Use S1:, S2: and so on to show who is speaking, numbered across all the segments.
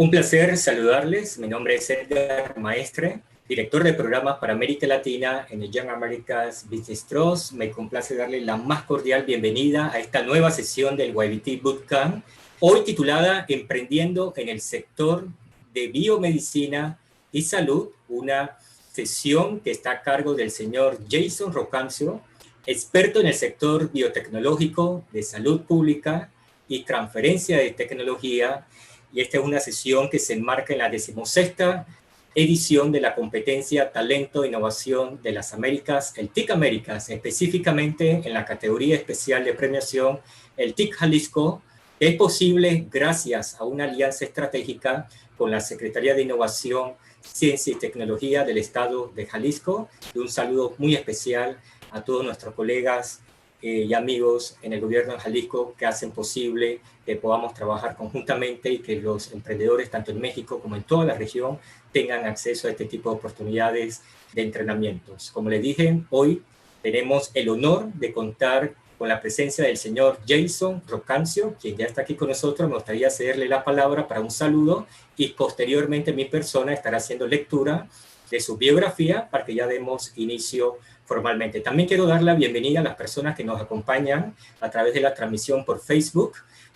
S1: Un placer saludarles. Mi nombre es Edgar Maestre, director de programas para América Latina en el Young America's Business Trust. Me complace darle la más cordial bienvenida a esta nueva sesión del YBT Bootcamp, hoy titulada Emprendiendo en el sector de biomedicina y salud, una sesión que está a cargo del señor Jason Rocancio, experto en el sector biotecnológico, de salud pública y transferencia de tecnología. Y esta es una sesión que se enmarca en la 16ª edición de la competencia Talento e Innovación de las Américas, el TIC Américas, específicamente en la categoría especial de premiación, el TIC Jalisco, que es posible gracias a una alianza estratégica con la Secretaría de Innovación, Ciencia y Tecnología del Estado de Jalisco. Y un saludo muy especial a todos nuestros colegas y amigos en el gobierno de Jalisco que hacen posible que podamos trabajar conjuntamente y que los emprendedores, tanto en México como en toda la región, tengan acceso a este tipo de oportunidades de entrenamientos. Como les dije, hoy tenemos el honor de contar con la presencia del señor Jason Rocancio, quien ya está aquí con nosotros. Me gustaría cederle la palabra para un saludo y posteriormente mi persona estará haciendo lectura de su biografía para que ya demos inicio formalmente. También quiero dar la bienvenida a las personas que nos acompañan a través de la transmisión por Facebook.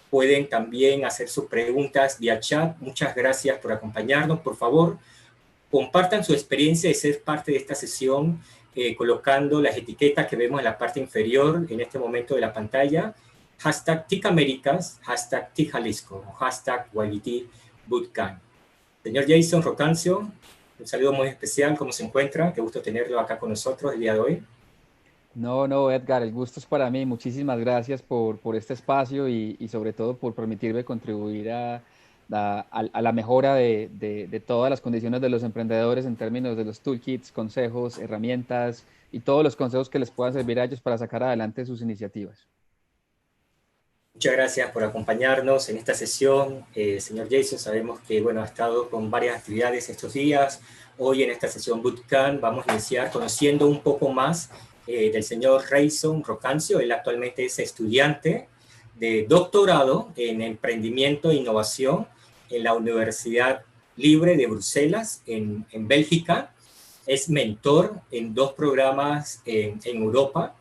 S1: Pueden también hacer sus preguntas vía chat. Muchas gracias por acompañarnos. Por favor, compartan su experiencia de ser parte de esta sesión colocando las etiquetas que vemos en la parte inferior en este momento de la pantalla. Hashtag TICAméricas, hashtag TICJalisco, hashtag YBT Bootcamp. Señor Jason Rocancio, un saludo muy especial. ¿Cómo se encuentra? Qué gusto tenerlo acá con nosotros el día de hoy.
S2: No, Edgar, el gusto es para mí. Muchísimas gracias por este espacio y sobre todo por permitirme contribuir a la mejora de todas las condiciones de los emprendedores en términos de los toolkits, consejos, herramientas y todos los consejos que les puedan servir a ellos para sacar adelante sus iniciativas.
S1: Muchas gracias por acompañarnos en esta sesión. Señor Jason, sabemos que ha estado con varias actividades estos días. Hoy en esta sesión Bootcamp vamos a iniciar conociendo un poco más del señor Jason Rocancio. Él actualmente es estudiante de doctorado en emprendimiento e innovación en la Universidad Libre de Bruselas, en Bélgica. Es mentor en 2 programas en Europa: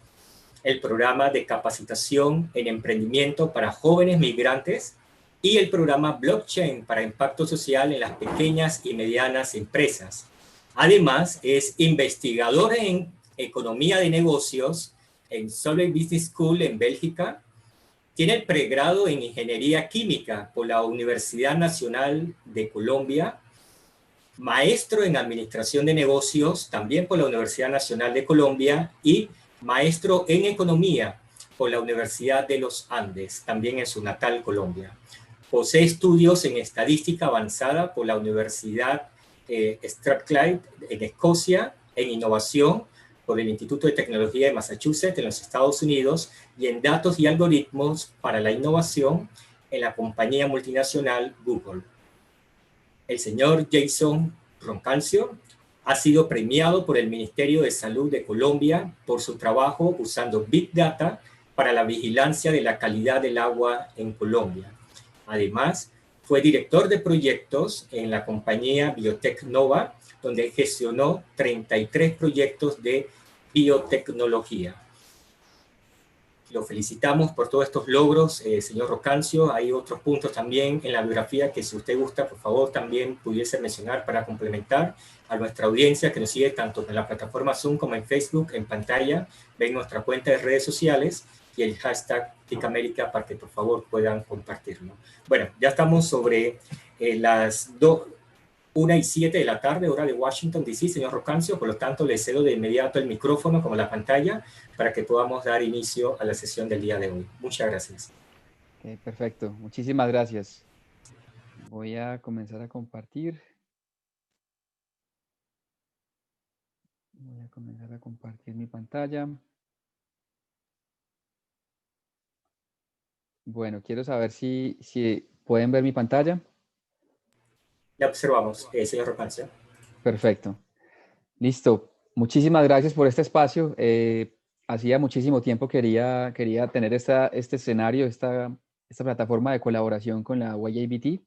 S1: el programa de capacitación en emprendimiento para jóvenes migrantes y el programa Blockchain para impacto social en las pequeñas y medianas empresas. Además, es investigador en economía de negocios en Solvay Business School en Bélgica. Tiene el pregrado en ingeniería química por la Universidad Nacional de Colombia, maestro en administración de negocios también por la Universidad Nacional de Colombia y maestro en economía por la Universidad de los Andes, también en su natal Colombia. Posee estudios en estadística avanzada por la Universidad Strathclyde en Escocia, en innovación por el Instituto de Tecnología de Massachusetts en los Estados Unidos y en datos y algoritmos para la innovación en la compañía multinacional Google. El señor Jason Rocancio ha sido premiado por el Ministerio de Salud de Colombia por su trabajo usando Big Data para la vigilancia de la calidad del agua en Colombia. Además, fue director de proyectos en la compañía Biotech Nova, donde gestionó 33 proyectos de biotecnología. Lo felicitamos por todos estos logros, señor Rocancio. Hay otros puntos también en la biografía que, si usted gusta, por favor, también pudiese mencionar para complementar a nuestra audiencia que nos sigue tanto en la plataforma Zoom como en Facebook. En pantalla ven nuestra cuenta de redes sociales y el hashtag TICAmérica para que, por favor, puedan compartirlo. Bueno, ya estamos sobre las 1:07 de la tarde, hora de Washington, D.C., señor Rocancio. Por lo tanto, le cedo de inmediato el micrófono como la pantalla para que podamos dar inicio a la sesión del día de hoy. Muchas gracias.
S2: Perfecto, muchísimas gracias. Voy a comenzar a compartir. Voy a comenzar a compartir mi pantalla. Bueno, quiero saber si pueden ver mi pantalla.
S1: Le observamos, señor Rocancio.
S2: Perfecto. Listo. Muchísimas gracias por este espacio. Hacía muchísimo tiempo quería tener este escenario, esta plataforma de colaboración con la YABT.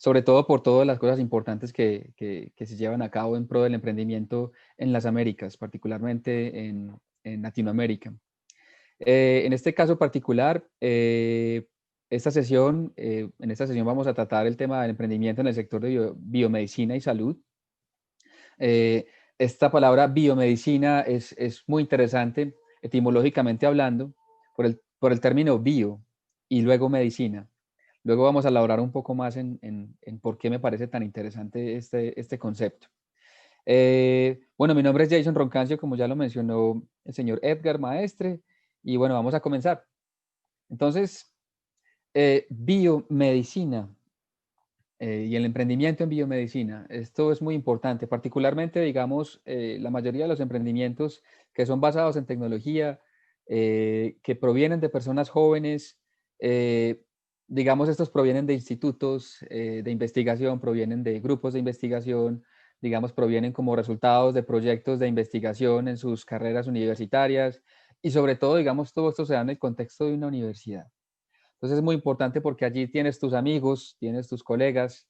S2: sobre todo por todas las cosas importantes que se llevan a cabo en pro del emprendimiento en las Américas, particularmente en Latinoamérica. En este caso particular, en esta sesión vamos a tratar el tema del emprendimiento en el sector de biomedicina y salud. Esta palabra biomedicina es muy interesante, etimológicamente hablando, por el término bio y luego medicina. Luego vamos a elaborar un poco más en por qué me parece tan interesante este concepto. Bueno, mi nombre es Jason Roncancio, como ya lo mencionó el señor Edgar Maestre, y bueno, vamos a comenzar. Entonces, biomedicina y el emprendimiento en biomedicina. Esto es muy importante, particularmente, digamos, la mayoría de los emprendimientos que son basados en tecnología, que provienen de personas jóvenes, digamos, estos provienen de institutos de investigación, provienen de grupos de investigación, digamos, provienen como resultados de proyectos de investigación en sus carreras universitarias y sobre todo, digamos, todo esto se da en el contexto de una universidad. Entonces es muy importante porque allí tienes tus amigos, tienes tus colegas,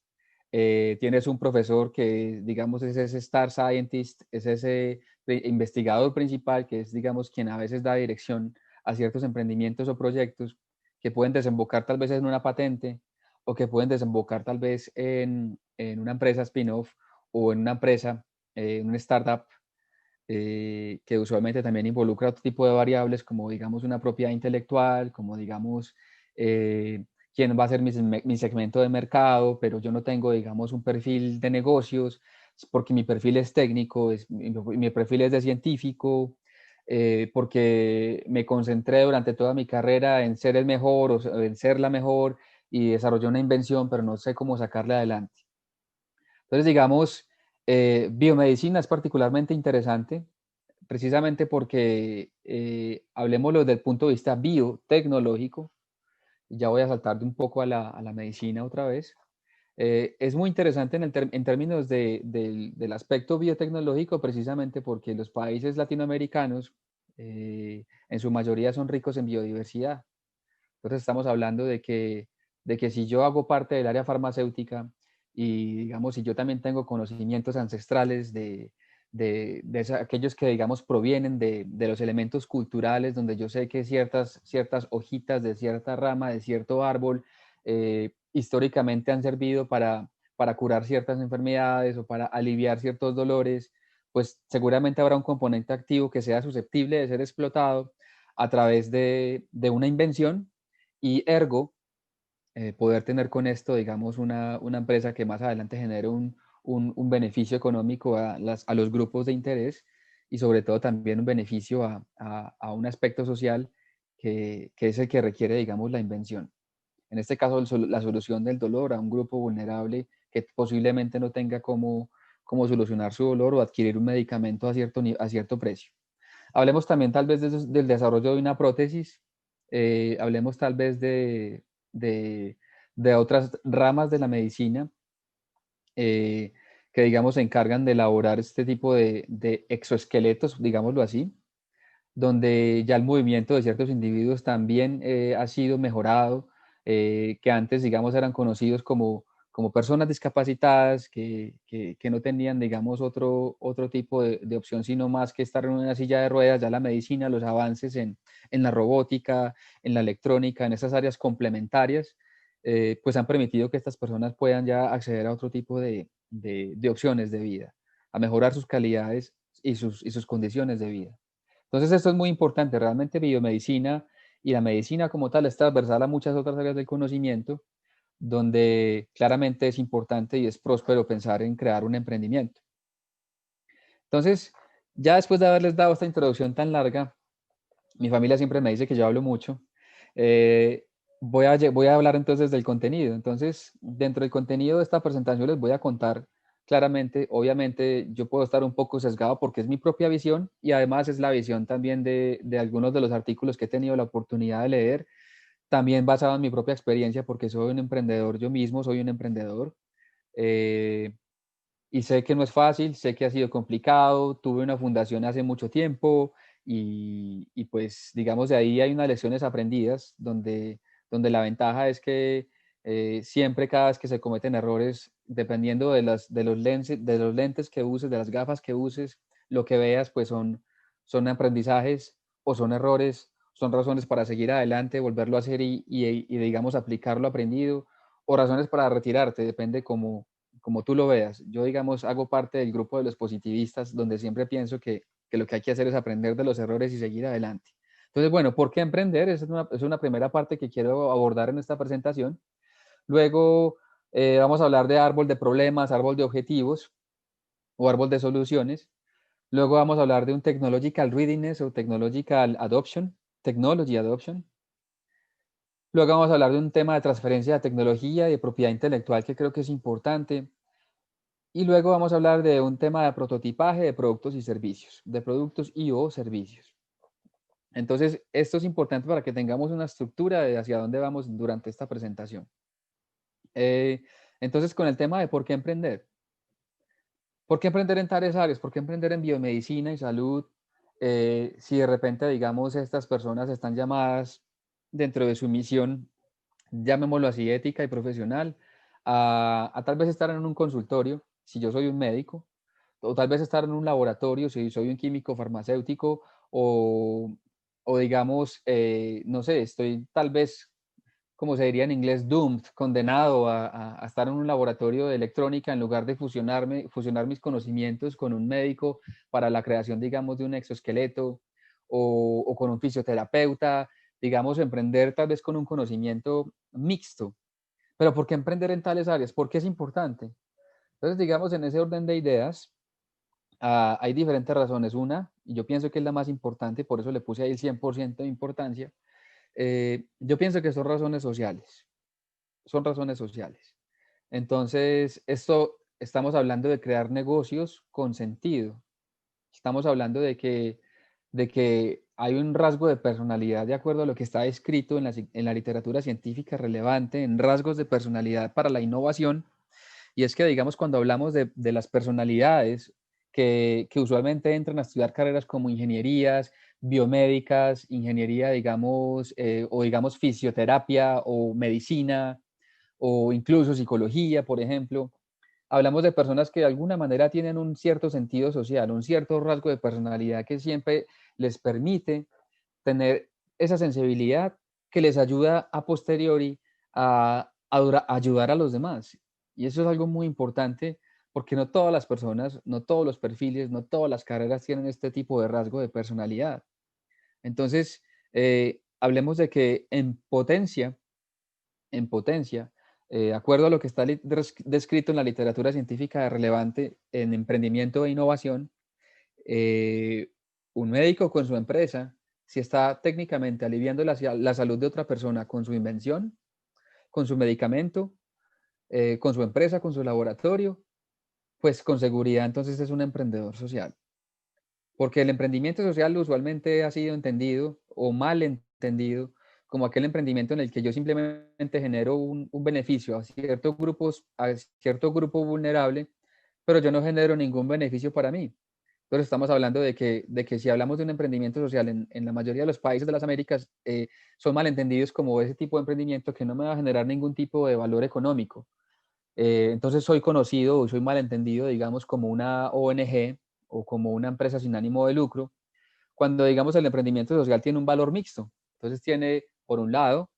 S2: tienes un profesor que, digamos, es ese star scientist, es ese investigador principal que es, digamos, quien a veces da dirección a ciertos emprendimientos o proyectos que pueden desembocar tal vez en una patente o que pueden desembocar tal vez en una empresa spin-off o en una empresa, en una startup que usualmente también involucra otro tipo de variables como digamos una propiedad intelectual, como digamos eh, quién va a ser mi segmento de mercado, pero yo no tengo digamos un perfil de negocios porque mi perfil es técnico, mi perfil es de científico, porque me concentré durante toda mi carrera en ser el mejor o en ser la mejor y desarrollé una invención, pero no sé cómo sacarla adelante. Entonces, digamos, biomedicina es particularmente interesante, precisamente porque hablemoslo desde el punto de vista biotecnológico, ya voy a saltar de un poco a la medicina otra vez. Es muy interesante en términos del aspecto biotecnológico, precisamente porque los países latinoamericanos en su mayoría son ricos en biodiversidad. Entonces estamos hablando de que si yo hago parte del área farmacéutica y digamos, si yo también tengo conocimientos ancestrales de aquellos que digamos provienen de los elementos culturales, donde yo sé que ciertas hojitas de cierta rama, de cierto árbol, históricamente han servido para curar ciertas enfermedades o para aliviar ciertos dolores, pues seguramente habrá un componente activo que sea susceptible de ser explotado a través de una invención y ergo poder tener con esto, digamos, una empresa que más adelante genere un beneficio económico a los grupos de interés y sobre todo también un beneficio a un aspecto social que es el que requiere, digamos, la invención. En este caso, la solución del dolor a un grupo vulnerable que posiblemente no tenga cómo solucionar su dolor o adquirir un medicamento a cierto precio. Hablemos también tal vez del desarrollo de una prótesis, hablemos tal vez de, de otras ramas de la medicina eh, que, digamos, se encargan de elaborar este tipo de exoesqueletos, digámoslo así, donde ya el movimiento de ciertos individuos también ha sido mejorado, que antes, digamos, eran conocidos como personas discapacitadas que no tenían, digamos, otro tipo de opción, sino más que estar en una silla de ruedas. Ya la medicina, los avances en la robótica, en la electrónica, en esas áreas complementarias, pues han permitido que estas personas puedan ya acceder a otro tipo de opciones de vida, a mejorar sus calidades y sus condiciones de vida. Entonces, esto es muy importante. Realmente biomedicina y la medicina como tal es transversal a muchas otras áreas del conocimiento, donde claramente es importante y es próspero pensar en crear un emprendimiento. Entonces, ya después de haberles dado esta introducción tan larga, mi familia siempre me dice que yo hablo mucho. Voy a hablar entonces del contenido. Entonces, dentro del contenido de esta presentación les voy a contar claramente, obviamente yo puedo estar un poco sesgado porque es mi propia visión y además es la visión también de algunos de los artículos que he tenido la oportunidad de leer, también basado en mi propia experiencia porque soy un emprendedor, yo mismo soy un emprendedor. Eh, y sé que no es fácil, sé que ha sido complicado, tuve una fundación hace mucho tiempo pues digamos de ahí hay unas lecciones aprendidas donde la ventaja es que Siempre cada vez que se cometen errores, dependiendo de los lentes que uses, de las gafas que uses, lo que veas, pues son aprendizajes o son errores, son razones para seguir adelante, volverlo a hacer y digamos, aplicar lo aprendido, o razones para retirarte, depende como tú lo veas. Yo, digamos, hago parte del grupo de los positivistas, donde siempre pienso que lo que hay que hacer es aprender de los errores y seguir adelante. Entonces, bueno, ¿por qué emprender? Esa es una primera parte que quiero abordar en esta presentación. Luego vamos a hablar de árbol de problemas, árbol de objetivos o árbol de soluciones. Luego vamos a hablar de un technological readiness o technological adoption, technology adoption. Luego vamos a hablar de un tema de transferencia de tecnología y de propiedad intelectual que creo que es importante. Y luego vamos a hablar de un tema de prototipaje de productos y servicios, de productos y o servicios. Entonces, esto es importante para que tengamos una estructura de hacia dónde vamos durante esta presentación. Entonces, con el tema de por qué emprender. ¿Por qué emprender en tales áreas? ¿Por qué emprender en biomedicina y salud? Si de repente, digamos, estas personas están llamadas dentro de su misión, llamémoslo así, ética y profesional, a tal vez estar en un consultorio, si yo soy un médico, o tal vez estar en un laboratorio, si soy un químico farmacéutico, o digamos, no sé, estoy tal vez como se diría en inglés, doomed, condenado a estar en un laboratorio de electrónica en lugar de fusionar mis conocimientos con un médico para la creación, digamos, de un exoesqueleto o con un fisioterapeuta, digamos, emprender tal vez con un conocimiento mixto. Pero ¿por qué emprender en tales áreas? ¿Por qué es importante? Entonces, digamos, en ese orden de ideas, hay diferentes razones. Una, y yo pienso que es la más importante, por eso le puse ahí el 100% de importancia, yo pienso que son razones sociales, son razones sociales. Entonces, esto estamos hablando de crear negocios con sentido. Estamos hablando de que hay un rasgo de personalidad de acuerdo a lo que está escrito en la literatura científica relevante, en rasgos de personalidad para la innovación. Y es que, digamos, cuando hablamos de las personalidades que usualmente entran a estudiar carreras como ingenierías, biomédicas, ingeniería, digamos, o digamos fisioterapia o medicina, o incluso psicología, por ejemplo, hablamos de personas que de alguna manera tienen un cierto sentido social, un cierto rasgo de personalidad que siempre les permite tener esa sensibilidad que les ayuda a posteriori a ayudar a los demás. Y eso es algo muy importante porque no todas las personas, no todos los perfiles, no todas las carreras tienen este tipo de rasgo de personalidad. Entonces, hablemos de que en potencia, de acuerdo a lo que está descrito en la literatura científica relevante en emprendimiento e innovación, eh, un médico con su empresa, si está técnicamente aliviando la salud de otra persona con su invención, con su medicamento, con su empresa, con su laboratorio, pues con seguridad entonces es un emprendedor social. Porque el emprendimiento social usualmente ha sido entendido o mal entendido como aquel emprendimiento en el que yo simplemente genero un beneficio a cierto grupo vulnerable, pero yo no genero ningún beneficio para mí. Entonces estamos hablando de que si hablamos de un emprendimiento social en la mayoría de los países de las Américas, son malentendidos como ese tipo de emprendimiento que no me va a generar ningún tipo de valor económico. Entonces soy conocido o soy malentendido, digamos, como una ONG o como una empresa sin ánimo de lucro, cuando, digamos, el emprendimiento social tiene un valor mixto. Entonces tiene, por un lado,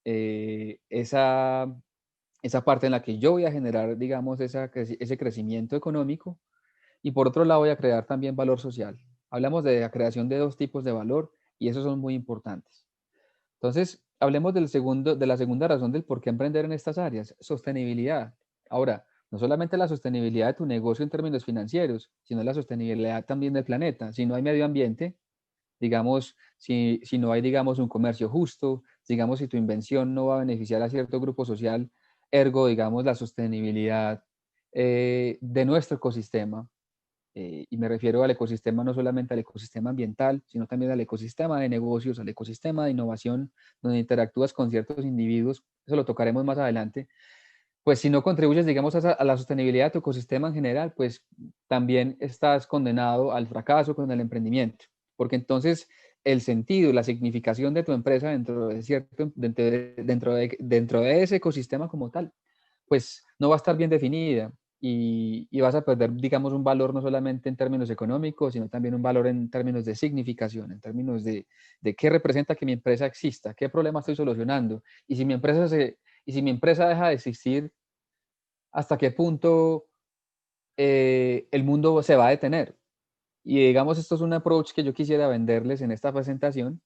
S2: eh, esa, esa parte en la que yo voy a generar, digamos, ese crecimiento económico y por otro lado voy a crear también valor social. Hablamos de la creación de dos tipos de valor y esos son muy importantes. Entonces, hablemos de la segunda razón del por qué emprender en estas áreas, sostenibilidad. Ahora, no solamente la sostenibilidad de tu negocio en términos financieros, sino la sostenibilidad también del planeta. Si no hay medio ambiente, digamos, si no hay, digamos, un comercio justo, digamos, si tu invención no va a beneficiar a cierto grupo social, ergo, digamos, la sostenibilidad de nuestro ecosistema, y me refiero al ecosistema, no solamente al ecosistema ambiental, sino también al ecosistema de negocios, al ecosistema de innovación, donde interactúas con ciertos individuos, eso lo tocaremos más adelante. Pues si no contribuyes, digamos, a la sostenibilidad de tu ecosistema en general, pues también estás condenado al fracaso con el emprendimiento, porque entonces el sentido, la significación de tu empresa dentro de ese ecosistema como tal, pues no va a estar bien definida y vas a perder, digamos, un valor no solamente en términos económicos, sino también un valor en términos de significación, en términos de qué representa que mi empresa exista, qué problema estoy solucionando. Y si mi empresa deja de existir, ¿hasta qué punto el mundo se va a detener? Y digamos, esto es un approach que yo quisiera venderles en esta presentación,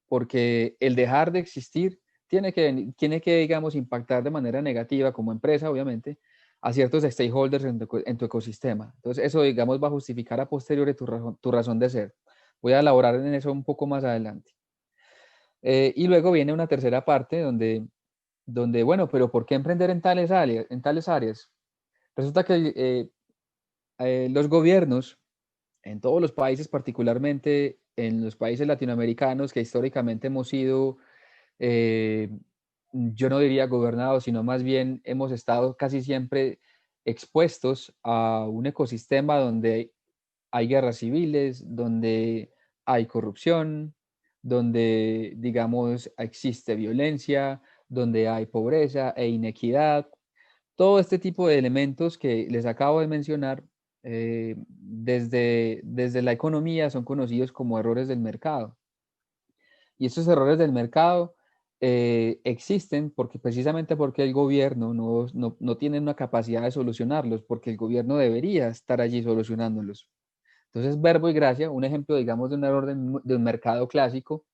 S2: porque el dejar de existir tiene que, digamos, impactar de manera negativa como empresa, obviamente, a ciertos stakeholders en tu ecosistema. Entonces, eso, digamos, va a justificar a posteriori tu razón de ser. Voy a elaborar en eso un poco más adelante. Y luego viene una tercera parte donde, bueno, pero ¿por qué emprender en tales áreas? Resulta que los gobiernos, en todos los países, particularmente en los países latinoamericanos, que históricamente hemos sido, eh, yo no diría gobernados, sino más bien hemos estado casi siempre expuestos a un ecosistema donde hay guerras civiles, donde hay corrupción, donde, digamos, existe violencia, donde hay pobreza e inequidad. Todo este tipo de elementos que les acabo de mencionar, desde la economía son conocidos como errores del mercado. Y estos errores del mercado existen porque precisamente porque el gobierno no tiene una capacidad de solucionarlos, porque el gobierno debería estar allí solucionándolos. Entonces, verbo y gracia, un ejemplo, digamos, de un error de un mercado clásico,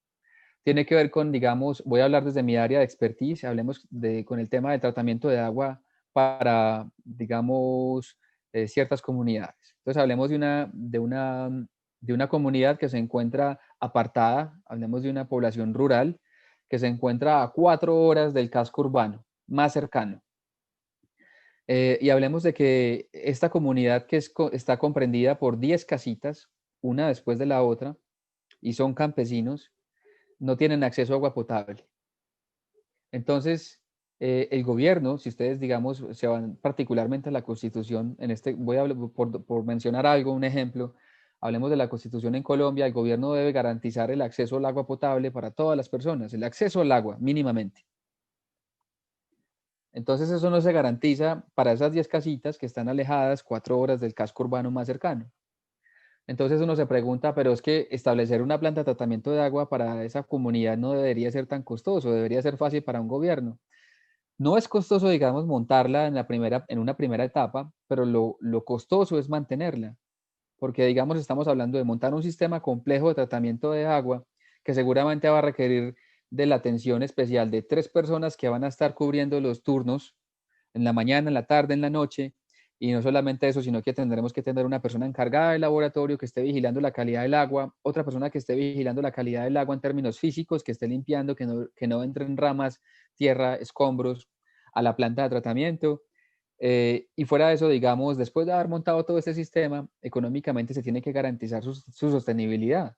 S2: tiene que ver con, digamos, voy a hablar desde mi área de expertise, hablemos con el tema del tratamiento de agua para, digamos, ciertas comunidades. Entonces, hablemos de una comunidad que se encuentra apartada, hablemos de una población rural que se encuentra a 4 horas del casco urbano más cercano. Y hablemos de que esta comunidad está comprendida por 10 casitas, una después de la otra, y son campesinos, no tienen acceso a agua potable. Entonces, el gobierno, si ustedes, digamos, se van particularmente a la Constitución, voy a hablar por mencionar algo, un ejemplo, hablemos de la Constitución en Colombia, el gobierno debe garantizar el acceso al agua potable para todas las personas, el acceso al agua mínimamente. Entonces, eso no se garantiza para esas 10 casitas que están alejadas 4 horas del casco urbano más cercano. Entonces uno se pregunta, pero es que establecer una planta de tratamiento de agua para esa comunidad no debería ser tan costoso, debería ser fácil para un gobierno. No es costoso, digamos, montarla en una primera etapa, pero lo costoso es mantenerla, porque, digamos, estamos hablando de montar un sistema complejo de tratamiento de agua que seguramente va a requerir de la atención especial de 3 personas que van a estar cubriendo los turnos en la mañana, en la tarde, en la noche. Y no solamente eso, sino que tendremos que tener una persona encargada del laboratorio que esté vigilando la calidad del agua, otra persona que esté vigilando la calidad del agua en términos físicos, que esté limpiando, que no entren ramas, tierra, escombros a la planta de tratamiento. Y fuera de eso, digamos, después de haber montado todo este sistema, económicamente se tiene que garantizar su sostenibilidad.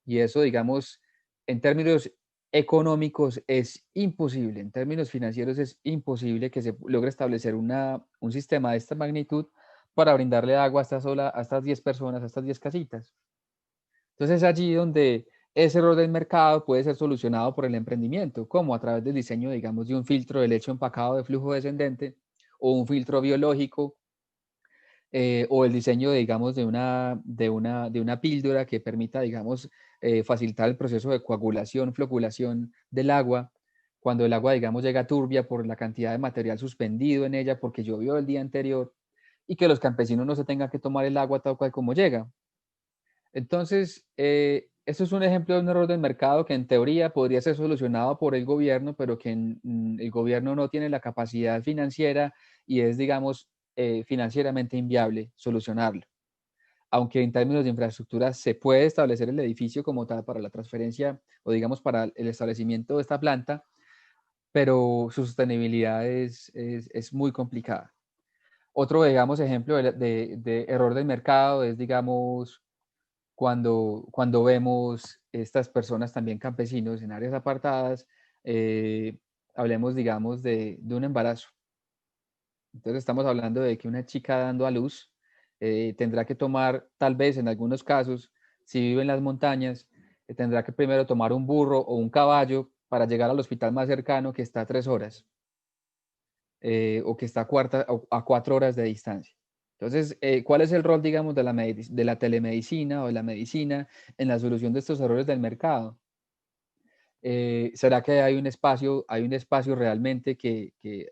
S2: Y eso, digamos, en términos económicos es imposible, en términos financieros es imposible que se logre establecer un sistema de esta magnitud para brindarle agua a estas 10 personas, a estas 10 casitas. Entonces es allí donde ese error del mercado puede ser solucionado por el emprendimiento, como a través del diseño, digamos, de un filtro de leche empacado de flujo descendente o un filtro biológico, o el diseño, digamos, de una píldora que permita, digamos, facilitar el proceso de coagulación, floculación del agua, cuando el agua, digamos, llega turbia por la cantidad de material suspendido en ella porque llovió el día anterior, y que los campesinos no se tengan que tomar el agua tal cual como llega. Entonces, eso es un ejemplo de un error del mercado que en teoría podría ser solucionado por el gobierno, pero que el gobierno no tiene la capacidad financiera y es, digamos, financieramente inviable solucionarlo. Aunque en términos de infraestructura se puede establecer el edificio como tal para la transferencia o, digamos, para el establecimiento de esta planta, pero su sostenibilidad es muy complicada. Otro, digamos, ejemplo de error del mercado es, digamos, cuando vemos estas personas también campesinos en áreas apartadas, eh, hablemos, digamos, de un embarazo. Entonces estamos hablando de que una chica dando a luz tendrá que tomar, tal vez en algunos casos, si vive en las montañas, tendrá que primero tomar un burro o un caballo para llegar al hospital más cercano que está a 3 horas o que está a 4 horas de distancia. Entonces, ¿cuál es el rol, digamos, de la telemedicina o de la medicina en la solución de estos errores del mercado? ¿Será que hay un espacio realmente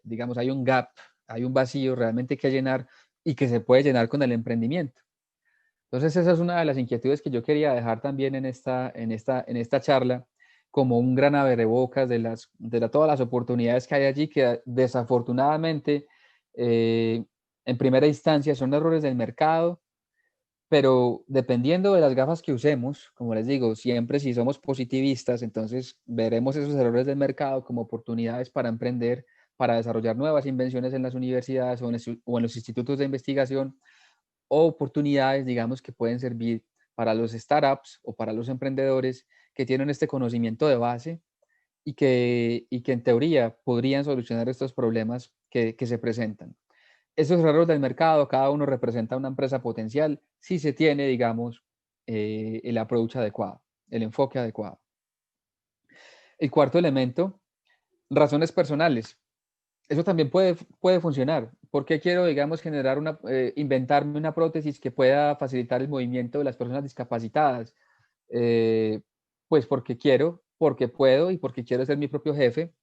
S2: digamos, hay un gap, hay un vacío realmente que llenar y que se puede llenar con el emprendimiento? Entonces, esa es una de las inquietudes que yo quería dejar también en esta charla, como un gran abrebocas todas las oportunidades que hay allí, que desafortunadamente, en primera instancia, son errores del mercado, pero dependiendo de las gafas que usemos, como les digo, siempre si somos positivistas, entonces veremos esos errores del mercado como oportunidades para emprender, para desarrollar nuevas invenciones en las universidades o en los institutos de investigación, o oportunidades, digamos, que pueden servir para los startups o para los emprendedores que tienen este conocimiento de base y que en teoría podrían solucionar estos problemas que se presentan. Esos errores del mercado, cada uno representa una empresa potencial si se tiene, digamos, el approach adecuado, el enfoque adecuado. El cuarto elemento, razones personales. Eso también puede funcionar. ¿Por qué quiero, digamos, inventarme una prótesis que pueda facilitar el movimiento de las personas discapacitadas? Eh, pues porque quiero, porque puedo y porque quiero ser mi propio jefe,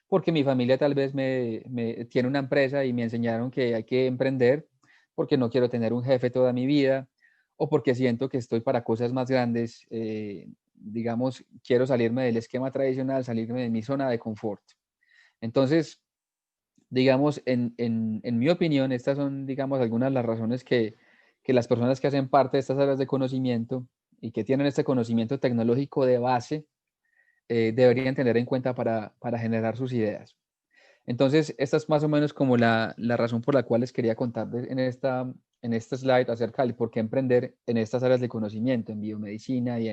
S2: porque mi familia tal vez tiene una empresa y me enseñaron que hay que emprender, porque no quiero tener un jefe toda mi vida, o porque siento que estoy para cosas más grandes, digamos, quiero salirme del esquema tradicional, salirme de mi zona de confort. Entonces, digamos, en mi opinión, estas son, digamos, algunas de las razones que las personas que hacen parte de estas áreas de conocimiento y que tienen este conocimiento tecnológico de base, deberían tener en cuenta para generar sus ideas. Entonces, esta es más o menos como la razón por la cual les quería contar en este slide acerca del por qué emprender en estas áreas de conocimiento, en biomedicina y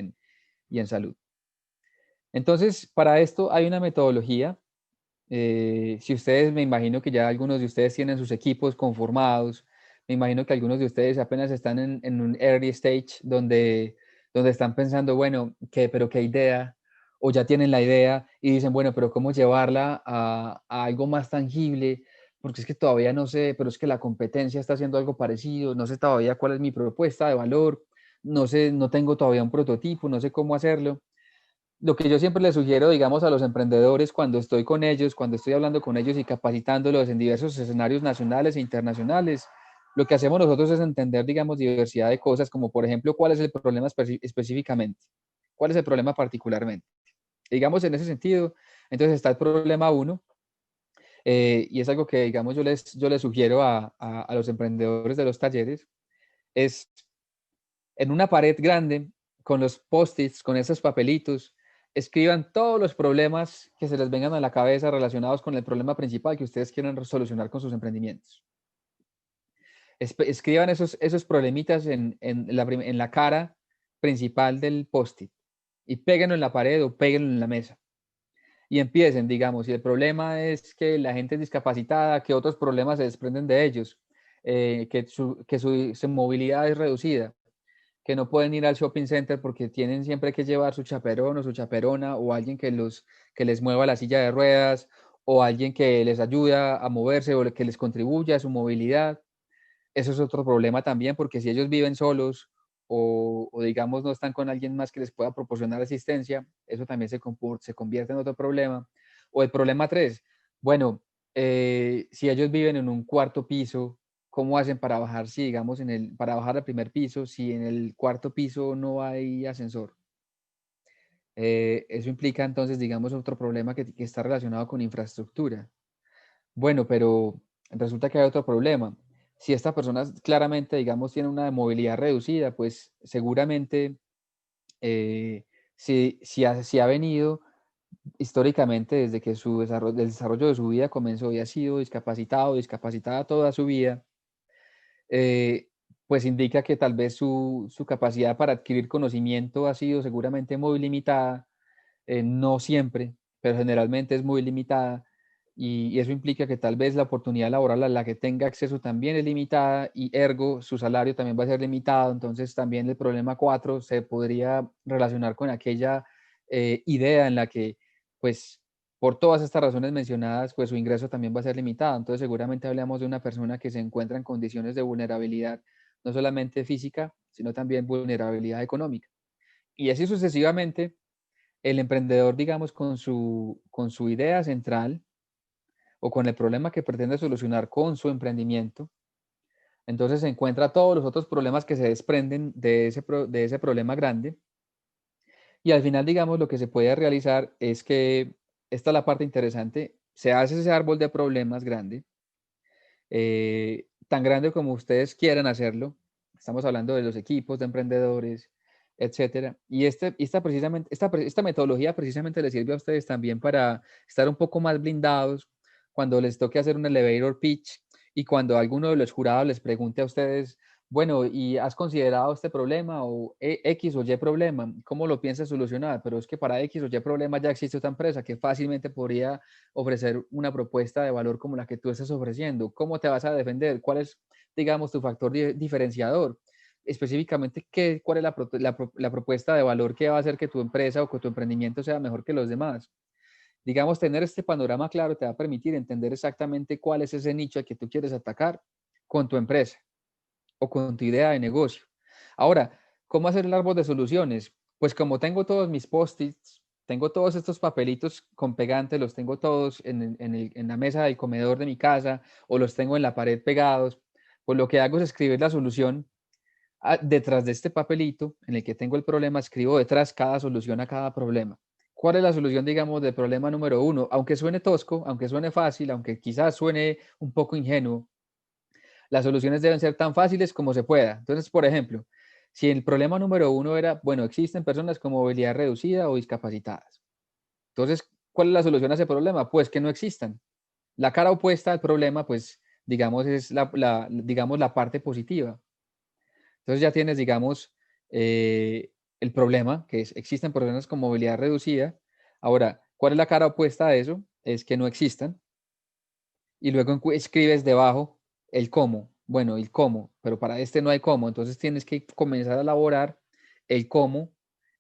S2: en salud. Entonces, para esto hay una metodología. Si ustedes, me imagino que ya algunos de ustedes tienen sus equipos conformados, me imagino que algunos de ustedes apenas están en un early stage donde están pensando, bueno, pero qué idea, o ya tienen la idea y dicen, bueno, pero cómo llevarla a algo más tangible, porque es que todavía no sé, pero es que la competencia está haciendo algo parecido, no sé todavía cuál es mi propuesta de valor, no sé, no tengo todavía un prototipo, no sé cómo hacerlo. Lo que yo siempre les sugiero, digamos, a los emprendedores cuando estoy con ellos, cuando estoy hablando con ellos y capacitándolos en diversos escenarios nacionales e internacionales, lo que hacemos nosotros es entender, digamos, diversidad de cosas, como por ejemplo, cuál es el problema específicamente, cuál es el problema particularmente. Digamos, en ese sentido, entonces está el problema uno, y es algo que, digamos, yo les sugiero a los emprendedores de los talleres, es en una pared grande, con los post-its, con esos papelitos, escriban todos los problemas que se les vengan a la cabeza relacionados con el problema principal que ustedes quieran solucionar con sus emprendimientos. Escriban esos problemitas en la cara principal del post-it y péguenlo en la pared o péguenlo en la mesa. Y empiecen, digamos, si el problema es que la gente es discapacitada, que otros problemas se desprenden de ellos, su movilidad es reducida, que no pueden ir al shopping center porque tienen siempre que llevar su chaperón o su chaperona o alguien que les mueva la silla de ruedas o alguien que les ayuda a moverse o que les contribuya a su movilidad. Eso es otro problema también porque si ellos viven solos o digamos no están con alguien más que les pueda proporcionar asistencia, eso también se convierte en otro problema. O el problema tres, bueno, si ellos viven en un cuarto piso, ¿cómo hacen para bajar, si digamos, para bajar al primer piso, si en el cuarto piso no hay ascensor? Eso implica entonces, digamos, otro problema que está relacionado con infraestructura. Bueno, pero resulta que hay otro problema. Si esta persona claramente, digamos, tiene una movilidad reducida, pues seguramente si ha venido históricamente desde que del desarrollo de su vida comenzó y ha sido discapacitado, discapacitada toda su vida, eh, pues indica que tal vez su capacidad para adquirir conocimiento ha sido seguramente muy limitada, no siempre, pero generalmente es muy limitada y eso implica que tal vez la oportunidad laboral a la que tenga acceso también es limitada y ergo su salario también va a ser limitado. Entonces también el problema 4 se podría relacionar con aquella idea en la que, pues, por todas estas razones mencionadas, pues su ingreso también va a ser limitado. Entonces seguramente hablamos de una persona que se encuentra en condiciones de vulnerabilidad, no solamente física, sino también vulnerabilidad económica. Y así sucesivamente, el emprendedor, digamos, con su idea central, o con el problema que pretende solucionar con su emprendimiento, entonces se encuentra todos los otros problemas que se desprenden de ese problema grande y al final, digamos, lo que se puede realizar es que, esta es la parte interesante, se hace ese árbol de problemas grande, tan grande como ustedes quieran hacerlo, estamos hablando de los equipos de emprendedores, etcétera, y esta metodología precisamente les sirve a ustedes también para estar un poco más blindados cuando les toque hacer un elevator pitch y cuando alguno de los jurados les pregunte a ustedes, bueno, ¿y has considerado este problema o X o Y problema? ¿Cómo lo piensas solucionar? Pero es que para X o Y problema ya existe otra empresa que fácilmente podría ofrecer una propuesta de valor como la que tú estás ofreciendo. ¿Cómo te vas a defender? ¿Cuál es, digamos, tu factor diferenciador? Específicamente, ¿cuál es la propuesta de valor que va a hacer que tu empresa o que tu emprendimiento sea mejor que los demás? Digamos, tener este panorama claro te va a permitir entender exactamente cuál es ese nicho al que tú quieres atacar con tu empresa o con tu idea de negocio. Ahora, ¿cómo hacer el árbol de soluciones? Pues como tengo todos mis post-its, tengo todos estos papelitos con pegantes, los tengo todos en la mesa del comedor de mi casa o los tengo en la pared pegados, pues lo que hago es escribir la solución detrás de este papelito en el que tengo el problema, escribo detrás cada solución a cada problema. ¿Cuál es la solución, digamos, del problema número uno? Aunque suene tosco, aunque suene fácil, aunque quizás suene un poco ingenuo, las soluciones deben ser tan fáciles como se pueda. Entonces, por ejemplo, si el problema número uno era, bueno, existen personas con movilidad reducida o discapacitadas. Entonces, ¿cuál es la solución a ese problema? Pues que no existan. La cara opuesta al problema, pues, digamos, es digamos, la parte positiva. Entonces ya tienes, digamos, el problema, que es, existen personas con movilidad reducida. Ahora, ¿cuál es la cara opuesta a eso? Es que no existan y luego escribes debajo el cómo. Bueno, el cómo, pero para este no hay cómo. Entonces tienes que comenzar a elaborar el cómo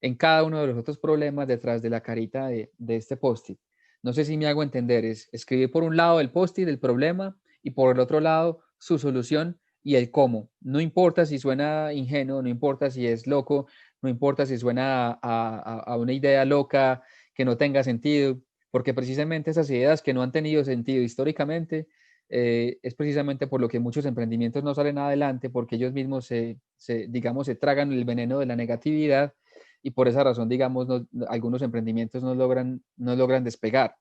S2: en cada uno de los otros problemas detrás de la carita de este post-it. No sé si me hago entender. Es escribir por un lado el post-it, el problema, y por el otro lado su solución y el cómo. No importa si suena ingenuo, no importa si es loco, no importa si suena a una idea loca que no tenga sentido, porque precisamente esas ideas que no han tenido sentido históricamente es precisamente por lo que muchos emprendimientos no salen adelante, porque ellos mismos digamos, se tragan el veneno de la negatividad y por esa razón, digamos, algunos emprendimientos no logran despegar.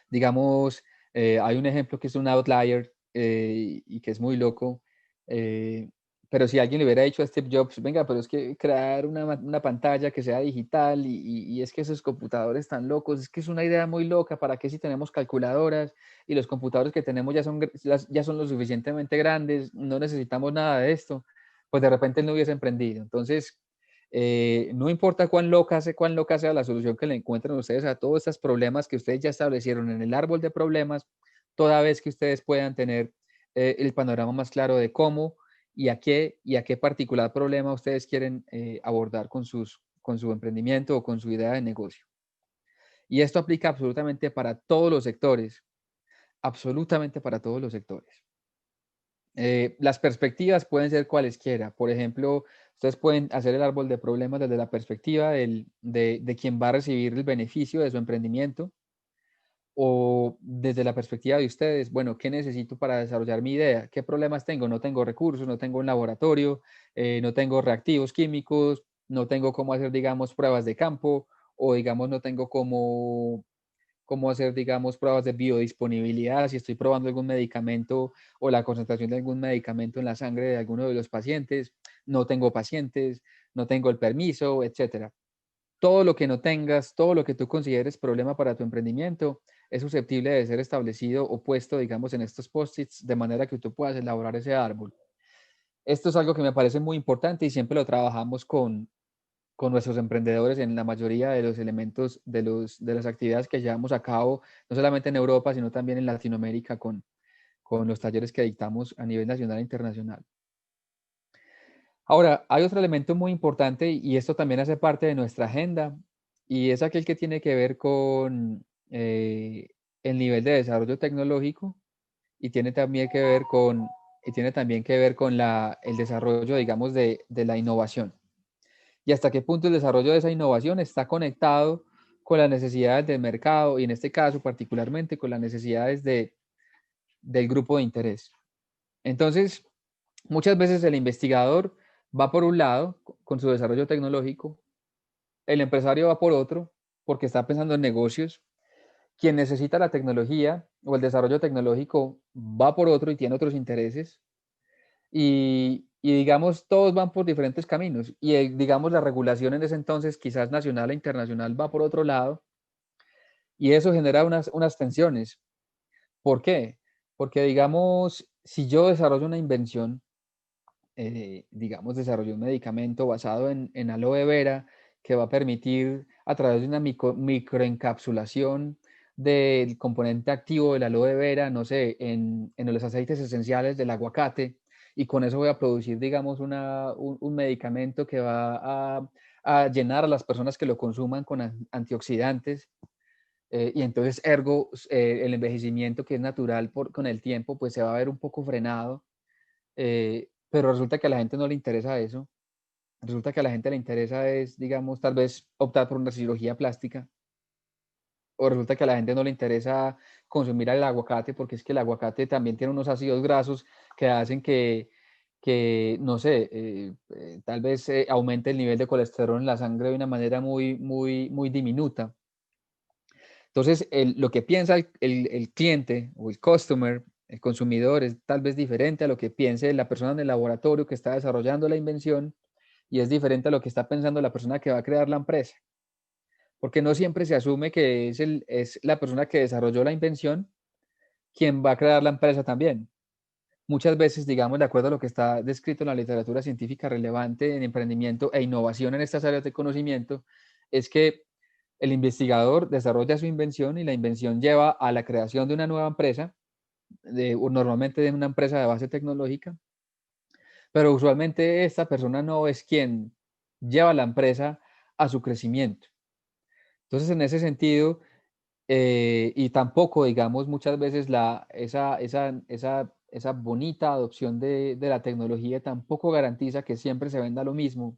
S2: Digamos, hay un ejemplo que es un outlier y que es muy loco, eh, pero si alguien le hubiera dicho a Steve Jobs, venga, pero es que crear una pantalla que sea digital y es que esos computadores tan locos, es que es una idea muy loca, ¿para qué si tenemos calculadoras y los computadores que tenemos ya son lo suficientemente grandes, no necesitamos nada de esto? Pues de repente él no hubiese emprendido. Entonces, no importa cuán loca sea la solución que le encuentren ustedes a todos estos problemas que ustedes ya establecieron en el árbol de problemas, toda vez que ustedes puedan tener el panorama más claro de cómo y a qué particular problema ustedes quieren abordar con su emprendimiento o con su idea de negocio. Y esto aplica absolutamente para todos los sectores, absolutamente para todos los sectores. Las perspectivas pueden ser cualesquiera. Por ejemplo, ustedes pueden hacer el árbol de problemas desde la perspectiva de quien va a recibir el beneficio de su emprendimiento o desde la perspectiva de ustedes, bueno, ¿qué necesito para desarrollar mi idea? ¿Qué problemas tengo? No tengo recursos, no tengo un laboratorio, no tengo reactivos químicos, no tengo cómo hacer, digamos, pruebas de campo o, digamos, no tengo cómo hacer, digamos, pruebas de biodisponibilidad, si estoy probando algún medicamento o la concentración de algún medicamento en la sangre de alguno de los pacientes, no tengo pacientes, no tengo el permiso, etcétera. Todo lo que no tengas, todo lo que tú consideres problema para tu emprendimiento, es susceptible de ser establecido o puesto, digamos, en estos post-its de manera que tú puedas elaborar ese árbol. Esto es algo que me parece muy importante y siempre lo trabajamos con nuestros emprendedores en la mayoría de los elementos de las actividades que llevamos a cabo, no solamente en Europa, sino también en Latinoamérica con los talleres que dictamos a nivel nacional e internacional. Ahora, hay otro elemento muy importante y esto también hace parte de nuestra agenda y es aquel que tiene que ver con el nivel de desarrollo tecnológico y tiene también que ver con el desarrollo, digamos, de la innovación. Y hasta qué punto el desarrollo de esa innovación está conectado con las necesidades del mercado y en este caso particularmente con las necesidades del grupo de interés. Entonces, muchas veces el investigador va por un lado con su desarrollo tecnológico, el empresario va por otro porque está pensando en negocios, quien necesita la tecnología o el desarrollo tecnológico va por otro y tiene otros intereses y digamos, todos van por diferentes caminos y digamos, la regulación en ese entonces, quizás nacional e internacional, va por otro lado y eso genera unas tensiones. ¿Por qué? Porque digamos, si yo desarrollo una invención, digamos, desarrollé un medicamento basado en aloe vera que va a permitir a través de una microencapsulación del componente activo del aloe vera, no sé, en los aceites esenciales del aguacate, y con eso voy a producir, digamos, un medicamento que va a llenar a las personas que lo consuman con antioxidantes, y entonces, ergo, el envejecimiento que es natural con el tiempo, pues se va a ver un poco frenado, pero resulta que a la gente no le interesa eso. Resulta que a la gente le interesa es, digamos, tal vez optar por una cirugía plástica, o resulta que a la gente no le interesa consumir el aguacate porque es que el aguacate también tiene unos ácidos grasos que hacen que no sé, tal vez aumente el nivel de colesterol en la sangre de una manera muy, muy, muy diminuta. Entonces, lo que piensa el cliente o el customer, el consumidor, es tal vez diferente a lo que piense la persona en el laboratorio que está desarrollando la invención y es diferente a lo que está pensando la persona que va a crear la empresa. Porque no siempre se asume que es la persona que desarrolló la invención quien va a crear la empresa también. Muchas veces, digamos, de acuerdo a lo que está descrito en la literatura científica relevante en emprendimiento e innovación en estas áreas de conocimiento, es que el investigador desarrolla su invención y la invención lleva a la creación de una nueva empresa, normalmente de una empresa de base tecnológica, pero usualmente esta persona no es quien lleva la empresa a su crecimiento. Entonces, en ese sentido, y tampoco, digamos, muchas veces esa bonita adopción de la tecnología tampoco garantiza que siempre se venda lo mismo,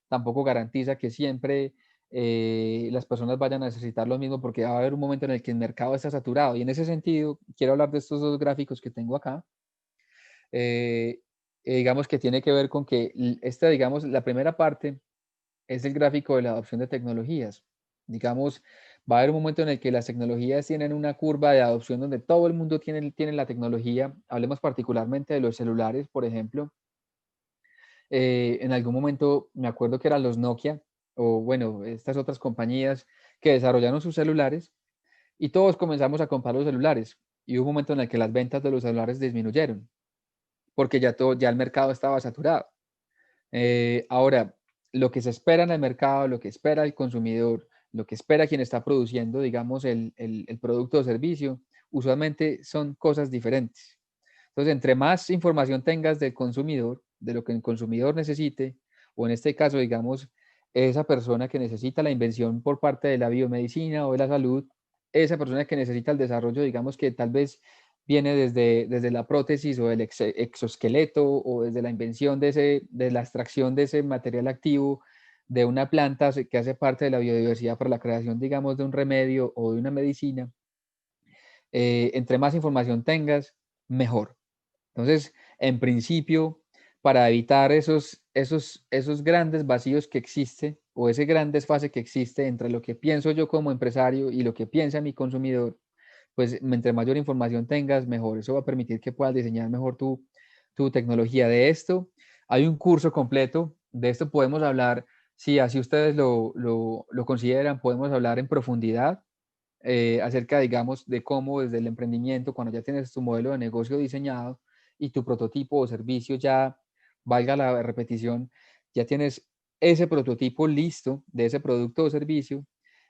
S2: tampoco garantiza que siempre las personas vayan a necesitar lo mismo, porque va a haber un momento en el que el mercado está saturado. Y en ese sentido, quiero hablar de estos dos gráficos que tengo acá. eh, digamos que tiene que ver con que digamos, la primera parte es el gráfico de la adopción de tecnologías. Digamos, va a haber un momento en el que las tecnologías tienen una curva de adopción donde todo el mundo tiene la tecnología. Hablemos particularmente de los celulares, por ejemplo. En algún momento me acuerdo que eran los Nokia o bueno, estas otras compañías que desarrollaron sus celulares y todos comenzamos a comprar los celulares. Y hubo un momento en el que las ventas de los celulares disminuyeron porque ya el mercado estaba saturado. Ahora, lo que se espera en el mercado, lo que espera el consumidor, lo que espera quien está produciendo, digamos, el producto o servicio, usualmente son cosas diferentes. Entonces, entre más información tengas del consumidor, de lo que el consumidor necesite, o en este caso, digamos, esa persona que necesita la invención por parte de la biomedicina o de la salud, esa persona que necesita el desarrollo, digamos, que tal vez viene desde la prótesis o el exoesqueleto o desde la invención de la extracción de ese material activo de una planta que hace parte de la biodiversidad para la creación, digamos, de un remedio o de una medicina. Entre más información tengas, mejor. Entonces, en principio, para evitar esos grandes vacíos que existe o ese gran desfase que existe entre lo que pienso yo como empresario y lo que piensa mi consumidor, pues entre mayor información tengas, mejor. Eso va a permitir que puedas diseñar mejor tu tecnología. De esto hay un curso completo, de esto podemos hablar, si así ustedes lo consideran, podemos hablar en profundidad acerca, digamos, de cómo desde el emprendimiento, cuando ya tienes tu modelo de negocio diseñado y tu prototipo o servicio ya, valga la repetición, ya tienes ese prototipo listo de ese producto o servicio,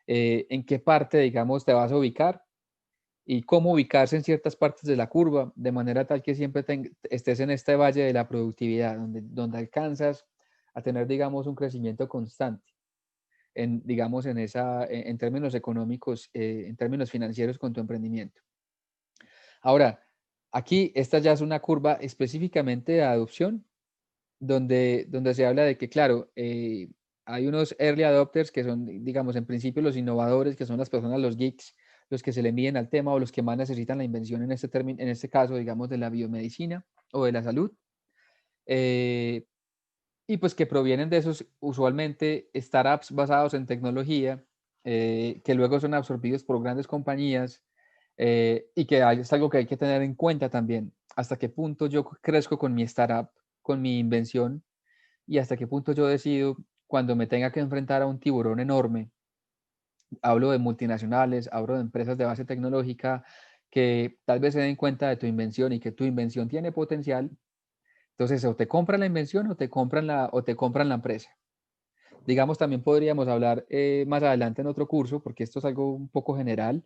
S2: en qué parte, digamos, te vas a ubicar y cómo ubicarse en ciertas partes de la curva, de manera tal que siempre estés en este valle de la productividad, donde alcanzas a tener, digamos, un crecimiento constante, digamos, en términos económicos, en términos financieros con tu emprendimiento. Ahora, aquí esta ya es una curva específicamente de adopción, donde se habla de que, claro, hay unos early adopters que son, digamos, en principio los innovadores, que son las personas, los geeks, los que se le miden al tema o los que más necesitan la invención en este término, en este caso, digamos, de la biomedicina o de la salud. eh, y pues que provienen de esos usualmente startups basados en tecnología, que luego son absorbidos por grandes compañías, y que es algo que hay que tener en cuenta también, hasta qué punto yo crezco con mi startup, con mi invención, y hasta qué punto yo decido cuando me tenga que enfrentar a un tiburón enorme. Hablo de multinacionales, hablo de empresas de base tecnológica que tal vez se den cuenta de tu invención y que tu invención tiene potencial. Entonces, o te compran la invención o te compran la empresa. Digamos, también podríamos hablar más adelante en otro curso, porque esto es algo un poco general,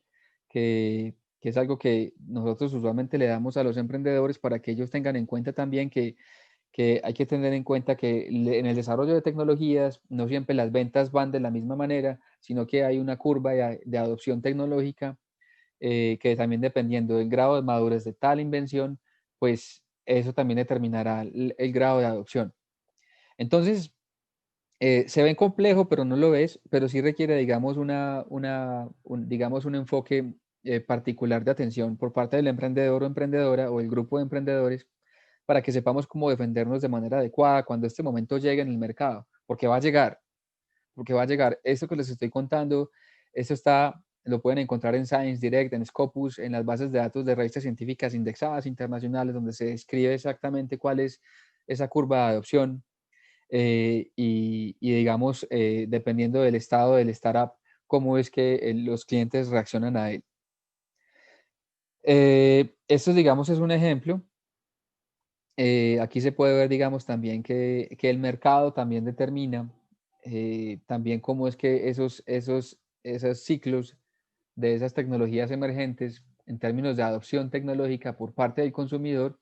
S2: que es algo que nosotros usualmente le damos a los emprendedores para que ellos tengan en cuenta también que hay que tener en cuenta que en el desarrollo de tecnologías no siempre las ventas van de la misma manera, sino que hay una curva de adopción tecnológica, que también dependiendo del grado de madurez de tal invención, pues eso también determinará el grado de adopción. Entonces, se ven complejo, pero no lo es, pero sí requiere, digamos, digamos, un enfoque particular de atención por parte del emprendedor o emprendedora o el grupo de emprendedores para que sepamos cómo defendernos de manera adecuada cuando este momento llegue en el mercado, porque va a llegar, porque va a llegar. Esto que les estoy contando, lo pueden encontrar en Science Direct, en Scopus, en las bases de datos de revistas científicas indexadas internacionales, donde se describe exactamente cuál es esa curva de adopción, y digamos, dependiendo del estado del startup, cómo es que los clientes reaccionan a él. Esto, digamos, es un ejemplo. Aquí se puede ver, digamos, también que el mercado también determina también cómo es que esos ciclos de esas tecnologías emergentes en términos de adopción tecnológica por parte del consumidor,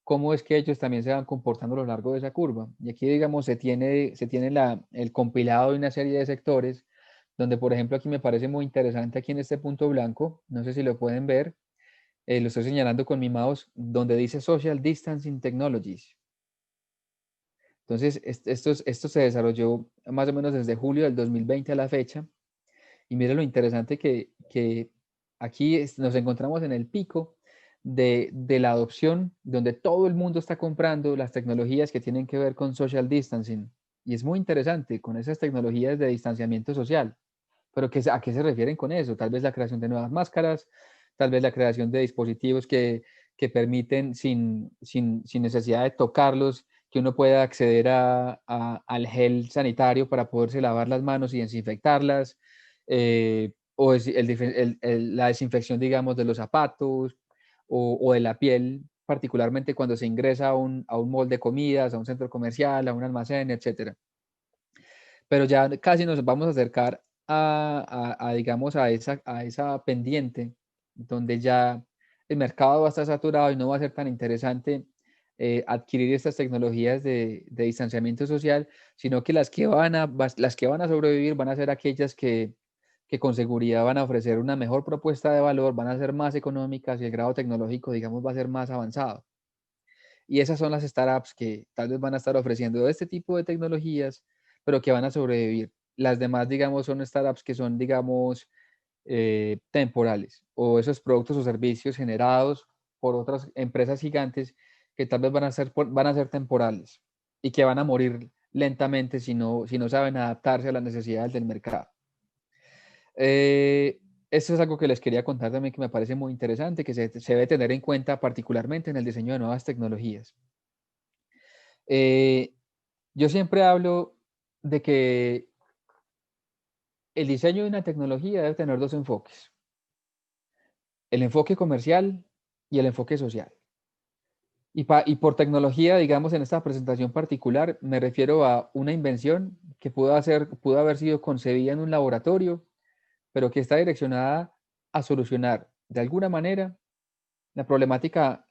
S2: cómo es que ellos también se van comportando a lo largo de esa curva. Y aquí, digamos, se tiene el compilado de una serie de sectores, donde, por ejemplo, aquí me parece muy interesante, aquí en este punto blanco, no sé si lo pueden ver, lo estoy señalando con mi mouse, donde dice Social Distancing Technologies. Entonces, esto se desarrolló más o menos desde julio del 2020 a la fecha. Y mire lo interesante que aquí nos encontramos en el pico de la adopción, donde todo el mundo está comprando las tecnologías que tienen que ver con social distancing. Y es muy interesante con esas tecnologías de distanciamiento social. Pero ¿a qué se refieren con eso? Tal vez la creación de nuevas máscaras, tal vez la creación de dispositivos que permiten sin necesidad de tocarlos, que uno pueda acceder al gel sanitario para poderse lavar las manos y desinfectarlas, o la desinfección, digamos, de los zapatos o de la piel, particularmente cuando se ingresa a un mall de comidas, a un centro comercial, a un almacén, etcétera. Pero ya casi nos vamos a acercar digamos, a esa pendiente donde ya el mercado va a estar saturado y no va a ser tan interesante adquirir estas tecnologías de distanciamiento social, sino que las que van a sobrevivir van a ser aquellas que con seguridad van a ofrecer una mejor propuesta de valor, van a ser más económicas y el grado tecnológico, digamos, va a ser más avanzado. Y esas son las startups que tal vez van a estar ofreciendo este tipo de tecnologías, pero que van a sobrevivir. Las demás, digamos, son startups que son, digamos, temporales, o esos productos o servicios generados por otras empresas gigantes que tal vez van a ser temporales y que van a morir lentamente si no saben adaptarse a las necesidades del mercado. Eh, Esto es algo que les quería contar también que me parece muy interesante, que se debe tener en cuenta particularmente en el diseño de nuevas tecnologías. Eh, yo siempre hablo de que el diseño de una tecnología debe tener dos enfoques: el enfoque comercial y el enfoque social. Y por tecnología, digamos, en esta presentación particular, me refiero a una invención que pudo haber sido concebida en un laboratorio, pero que está direccionada a solucionar de alguna manera la problemática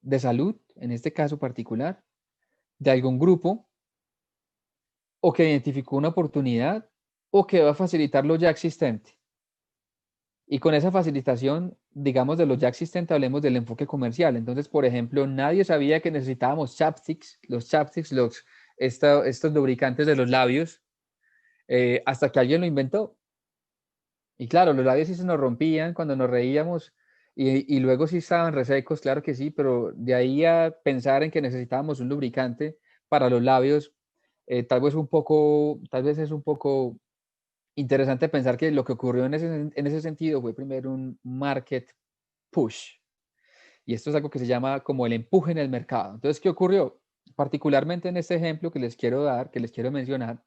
S2: de salud, en este caso particular, de algún grupo, o que identificó una oportunidad, o que va a facilitar lo ya existente. Y con esa facilitación, digamos, de lo ya existente, hablemos del enfoque comercial. Entonces, por ejemplo, nadie sabía que necesitábamos chapsticks, estos lubricantes de los labios, hasta que alguien lo inventó. Y claro, los labios sí se nos rompían cuando nos reíamos y luego sí estaban resecos, claro que sí, pero de ahí a pensar en que necesitábamos un lubricante para los labios, tal vez es un poco interesante pensar que lo que ocurrió en ese sentido fue primero un market push. Y esto es algo que se llama como el empuje en el mercado. Entonces, ¿qué ocurrió? Particularmente en este ejemplo que les quiero dar, que les quiero mencionar.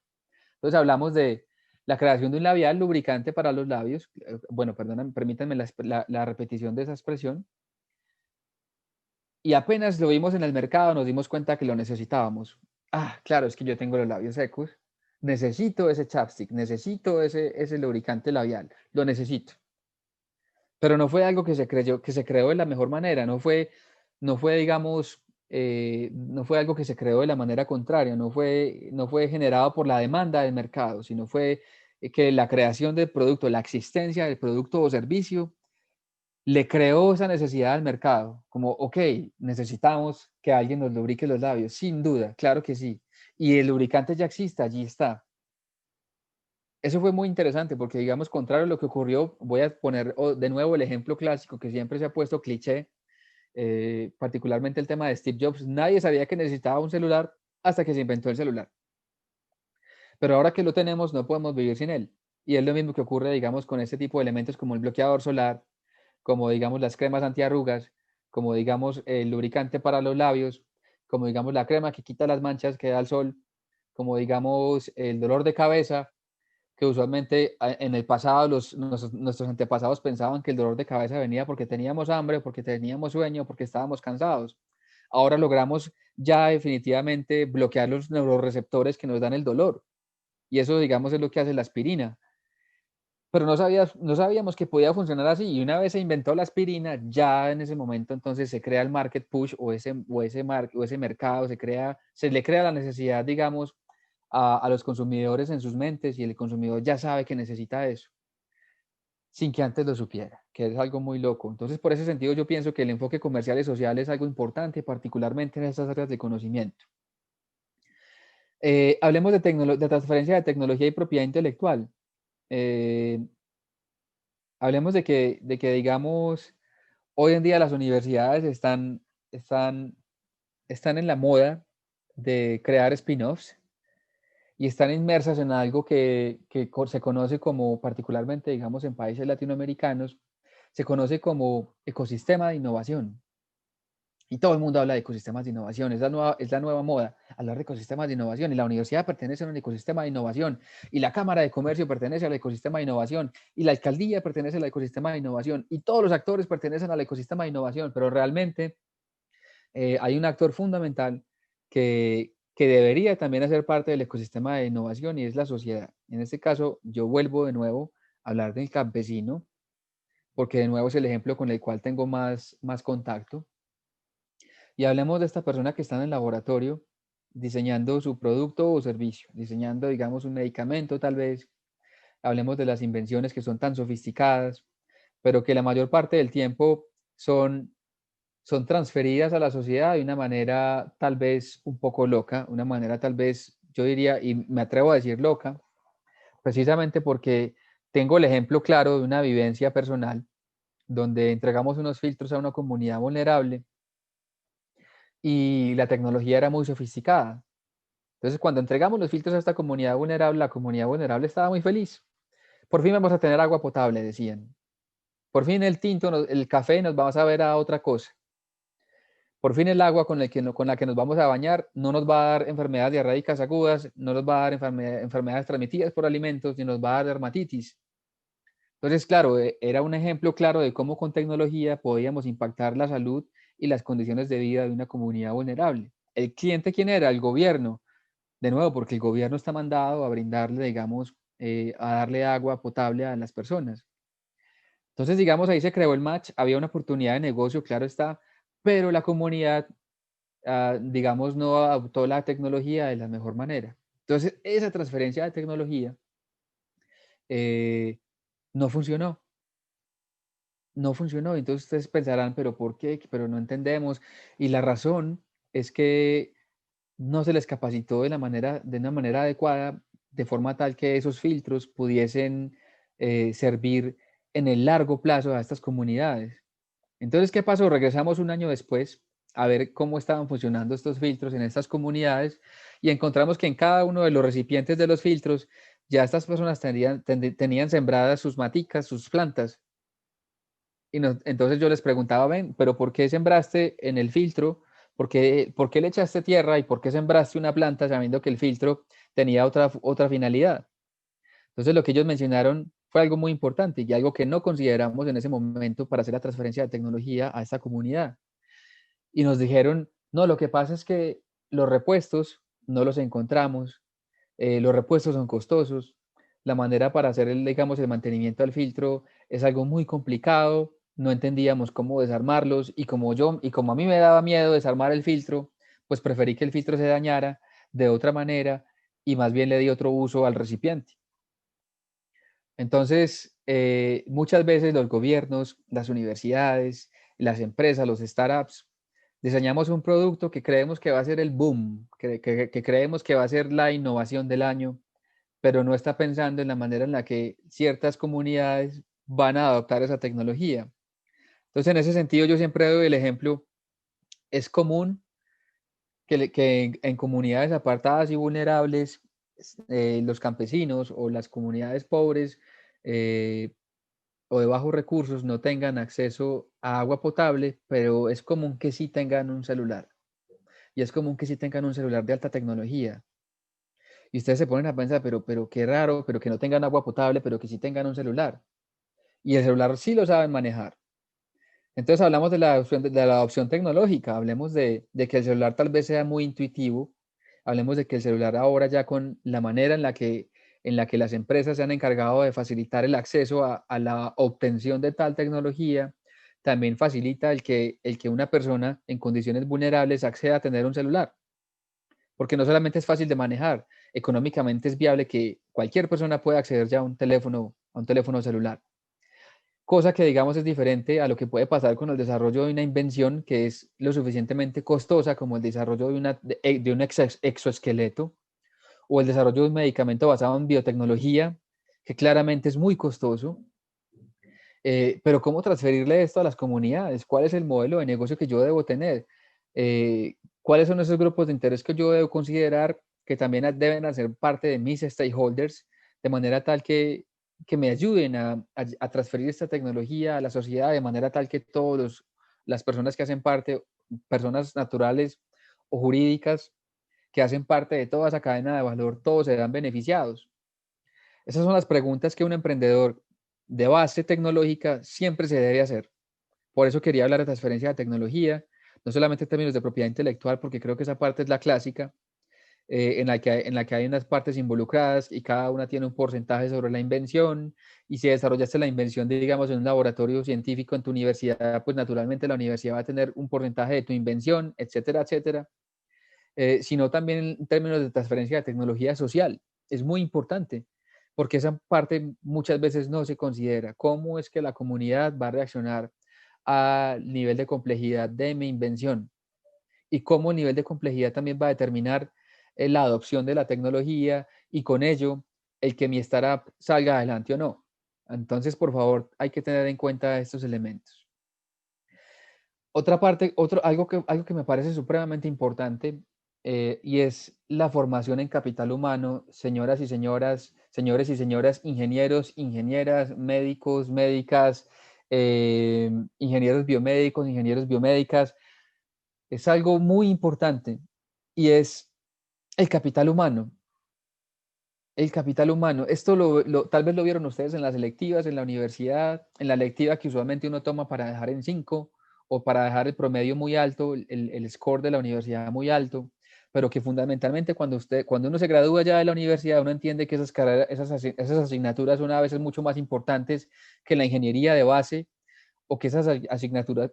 S2: Entonces, hablamos de la creación de un labial lubricante para los labios. Bueno, perdón, permítanme la repetición de esa expresión. Y apenas lo vimos en el mercado, nos dimos cuenta que lo necesitábamos. Ah, claro, es que yo tengo los labios secos. Necesito ese chapstick, necesito ese lubricante labial. Lo necesito. Pero no fue algo que se creó de la mejor manera, no fue, digamos, no fue algo que se creó de la manera contraria, no fue generado por la demanda del mercado, sino fue que la creación del producto, la existencia del producto o servicio, le creó esa necesidad al mercado, como, ok, necesitamos que alguien nos lubrique los labios, sin duda, claro que sí. Y el lubricante ya existe, allí está. Eso fue muy interesante porque, digamos, contrario a lo que ocurrió, voy a poner de nuevo el ejemplo clásico que siempre se ha puesto cliché, particularmente el tema de Steve Jobs. Nadie sabía que necesitaba un celular hasta que se inventó el celular. Pero ahora que lo tenemos, no podemos vivir sin él. Y es lo mismo que ocurre, digamos, con este tipo de elementos como el bloqueador solar, como, digamos, las cremas antiarrugas, como, digamos, el lubricante para los labios, como, digamos, la crema que quita las manchas que da el sol, como, digamos, el dolor de cabeza que usualmente en el pasado nuestros antepasados pensaban que el dolor de cabeza venía porque teníamos hambre, porque teníamos sueño, porque estábamos cansados. Ahora logramos ya definitivamente bloquear los neuroreceptores que nos dan el dolor. Y eso, digamos, es lo que hace la aspirina. Pero no sabíamos que podía funcionar así. Y una vez se inventó la aspirina, ya en ese momento entonces se crea el market push o ese mercado, se le crea la necesidad, digamos, a los consumidores en sus mentes y el consumidor ya sabe que necesita eso, sin que antes lo supiera, que es algo muy loco. Entonces, por ese sentido, yo pienso que el enfoque comercial y social es algo importante, particularmente en estas áreas de conocimiento. Hablemos de transferencia de tecnología y propiedad intelectual. Eh, Hablemos digamos, hoy en día las universidades están en la moda de crear spin-offs y están inmersas en algo que se conoce como, particularmente, digamos, en países latinoamericanos, se conoce como ecosistema de innovación. Y todo el mundo habla de ecosistemas de innovación, es la nueva moda, hablar de ecosistemas de innovación. Y la universidad pertenece a un ecosistema de innovación, y la Cámara de Comercio pertenece al ecosistema de innovación, y la alcaldía pertenece al ecosistema de innovación, y todos los actores pertenecen al ecosistema de innovación, pero realmente hay un actor fundamental que debería también hacer parte del ecosistema de innovación y es la sociedad. En este caso, yo vuelvo de nuevo a hablar del campesino, porque de nuevo es el ejemplo con el cual tengo más contacto. Y hablemos de esta persona que está en el laboratorio diseñando su producto o servicio, diseñando, digamos, un medicamento tal vez. Hablemos de las invenciones que son tan sofisticadas, pero que la mayor parte del tiempo son son transferidas a la sociedad de una manera tal vez un poco loca, una manera tal vez, yo diría, y me atrevo a decir loca, precisamente porque tengo el ejemplo claro de una vivencia personal donde entregamos unos filtros a una comunidad vulnerable y la tecnología era muy sofisticada. Entonces, cuando entregamos los filtros a esta comunidad vulnerable, la comunidad vulnerable estaba muy feliz. Por fin vamos a tener agua potable, decían. Por fin el tinto, el café nos vamos a ver a otra cosa. Por fin el agua con la que nos vamos a bañar no nos va a dar enfermedades diarreicas agudas, no nos va a dar enfermedades transmitidas por alimentos, ni nos va a dar dermatitis. Entonces, claro, era un ejemplo claro de cómo con tecnología podíamos impactar la salud y las condiciones de vida de una comunidad vulnerable. ¿El cliente quién era? El gobierno. De nuevo, porque el gobierno está mandado a brindarle, digamos, a darle agua potable a las personas. Entonces, digamos, ahí se creó el match, había una oportunidad de negocio, claro está, pero la comunidad, digamos, no adoptó la tecnología de la mejor manera. Entonces, esa transferencia de tecnología eh, no funcionó. No funcionó. Entonces ustedes pensarán, pero ¿por qué? Pero no entendemos. Y la razón es que no se les capacitó de una manera adecuada, de forma tal que esos filtros pudiesen servir en el largo plazo a estas comunidades. Entonces, ¿qué pasó? Regresamos un año después a ver cómo estaban funcionando estos filtros en estas comunidades y encontramos que en cada uno de los recipientes de los filtros ya estas personas tenían sembradas sus maticas, sus plantas. Entonces yo les preguntaba, ven, pero ¿por qué sembraste en el filtro? Por qué le echaste tierra y por qué sembraste una planta sabiendo que el filtro tenía otra finalidad? Entonces lo que ellos mencionaron fue algo muy importante y algo que no consideramos en ese momento para hacer la transferencia de tecnología a esta comunidad. Y nos dijeron, no, lo que pasa es que los repuestos no los encontramos, los repuestos son costosos, la manera para hacer digamos, el mantenimiento del filtro es algo muy complicado, no entendíamos cómo desarmarlos y como a mí me daba miedo desarmar el filtro, pues preferí que el filtro se dañara de otra manera y más bien le di otro uso al recipiente. Entonces, muchas veces los gobiernos, las universidades, las empresas, los startups, diseñamos un producto que creemos que va a ser el boom, que creemos que va a ser la innovación del año, pero no está pensando en la manera en la que ciertas comunidades van a adoptar esa tecnología. Entonces, en ese sentido, yo siempre doy el ejemplo, es común que en comunidades apartadas y vulnerables, los campesinos o las comunidades pobres eh, o de bajos recursos no tengan acceso a agua potable, pero es común que sí tengan un celular. Y es común que sí tengan un celular de alta tecnología. Y ustedes se ponen a pensar, pero qué raro, pero que no tengan agua potable, pero que sí tengan un celular. Y el celular sí lo saben manejar. Entonces hablamos de la adopción tecnológica, hablemos de que el celular tal vez sea muy intuitivo, hablemos de que el celular ahora ya con la manera en la que las empresas se han encargado de facilitar el acceso a la obtención de tal tecnología, también facilita el que una persona en condiciones vulnerables acceda a tener un celular, porque no solamente es fácil de manejar, económicamente es viable que cualquier persona pueda acceder ya a un teléfono celular. Cosa que digamos es diferente a lo que puede pasar con el desarrollo de una invención que es lo suficientemente costosa como el desarrollo de un exoesqueleto o el desarrollo de un medicamento basado en biotecnología, que claramente es muy costoso. Pero ¿cómo transferirle esto a las comunidades? ¿Cuál es el modelo de negocio que yo debo tener? ¿Cuáles son esos grupos de interés que yo debo considerar que también deben hacer parte de mis stakeholders de manera tal que me ayuden a transferir esta tecnología a la sociedad de manera tal que todas las personas que hacen parte, personas naturales o jurídicas que hacen parte de toda esa cadena de valor, todos se vean beneficiados? Esas son las preguntas que un emprendedor de base tecnológica siempre se debe hacer. Por eso quería hablar de transferencia de tecnología, no solamente en términos de propiedad intelectual, porque creo que esa parte es la clásica, en la que hay unas partes involucradas y cada una tiene un porcentaje sobre la invención. Y si desarrollaste la invención, digamos, en un laboratorio científico en tu universidad, pues naturalmente la universidad va a tener un porcentaje de tu invención, etcétera, etcétera. Sino también en términos de transferencia de tecnología social. Es muy importante porque esa parte muchas veces no se considera. ¿Cómo es que la comunidad va a reaccionar al nivel de complejidad de mi invención? Y cómo el nivel de complejidad también va a determinar la adopción de la tecnología y con ello el que mi startup salga adelante o no. Entonces, por favor, hay que tener en cuenta estos elementos. Otra parte, algo que me parece supremamente importante y es la formación en capital humano, señoras y señoras, señores y señoras, ingenieros, ingenieras, médicos, médicas, ingenieros biomédicos, ingenieros biomédicas. Es algo muy importante y es el capital humano. El capital humano. Esto tal vez lo vieron ustedes en las selectivas, en la universidad, en la lectiva que usualmente uno toma para dejar en 5 o para dejar el promedio muy alto, el score de la universidad muy alto, pero que fundamentalmente cuando uno se gradúa ya de la universidad, uno entiende que esas asignaturas son a veces mucho más importantes que la ingeniería de base o que esas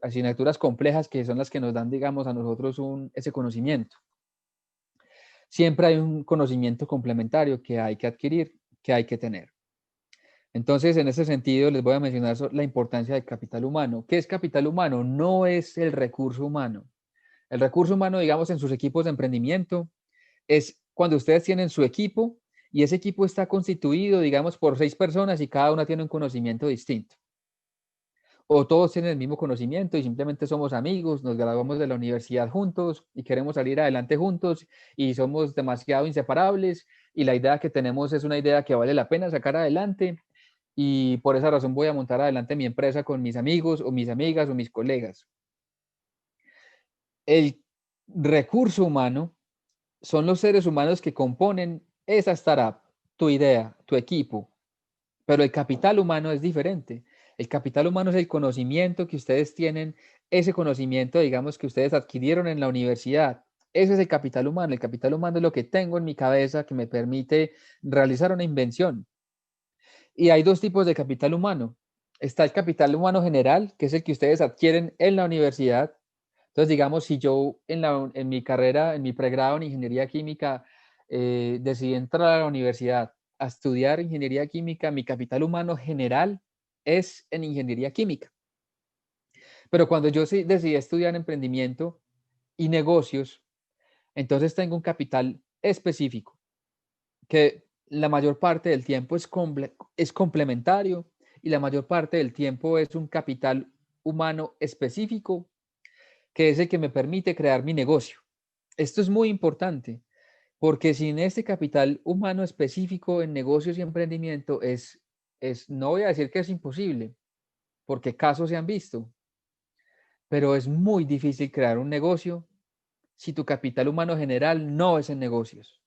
S2: asignaturas complejas que son las que nos dan, digamos, a nosotros ese conocimiento. Siempre hay un conocimiento complementario que hay que adquirir, que hay que tener. Entonces, en ese sentido, les voy a mencionar la importancia del capital humano. ¿Qué es capital humano? No es el recurso humano. El recurso humano, digamos, en sus equipos de emprendimiento, es cuando ustedes tienen su equipo y ese equipo está constituido, digamos, por 6 personas y cada una tiene un conocimiento distinto. O todos tienen el mismo conocimiento y simplemente somos amigos, nos graduamos de la universidad juntos y queremos salir adelante juntos y somos demasiado inseparables y la idea que tenemos es una idea que vale la pena sacar adelante y por esa razón voy a montar adelante mi empresa con mis amigos o mis amigas o mis colegas. El recurso humano son los seres humanos que componen esa startup, tu idea, tu equipo, pero el capital humano es diferente. El capital humano es el conocimiento que ustedes tienen, ese conocimiento, digamos, que ustedes adquirieron en la universidad. Ese es el capital humano. El capital humano es lo que tengo en mi cabeza que me permite realizar una invención. Y hay dos tipos de capital humano. Está el capital humano general, que es el que ustedes adquieren en la universidad. Entonces, digamos, si yo en mi carrera, en mi pregrado en ingeniería química, decidí entrar a la universidad a estudiar ingeniería química, mi capital humano general es en ingeniería química. Pero cuando yo sí decidí estudiar emprendimiento y negocios, entonces tengo un capital específico que la mayor parte del tiempo es complementario y la mayor parte del tiempo es un capital humano específico que es el que me permite crear mi negocio. Esto es muy importante porque sin este capital humano específico en negocios y emprendimiento no voy a decir que es imposible, porque casos se han visto, pero es muy difícil crear un negocio si tu capital humano general no es en negocios.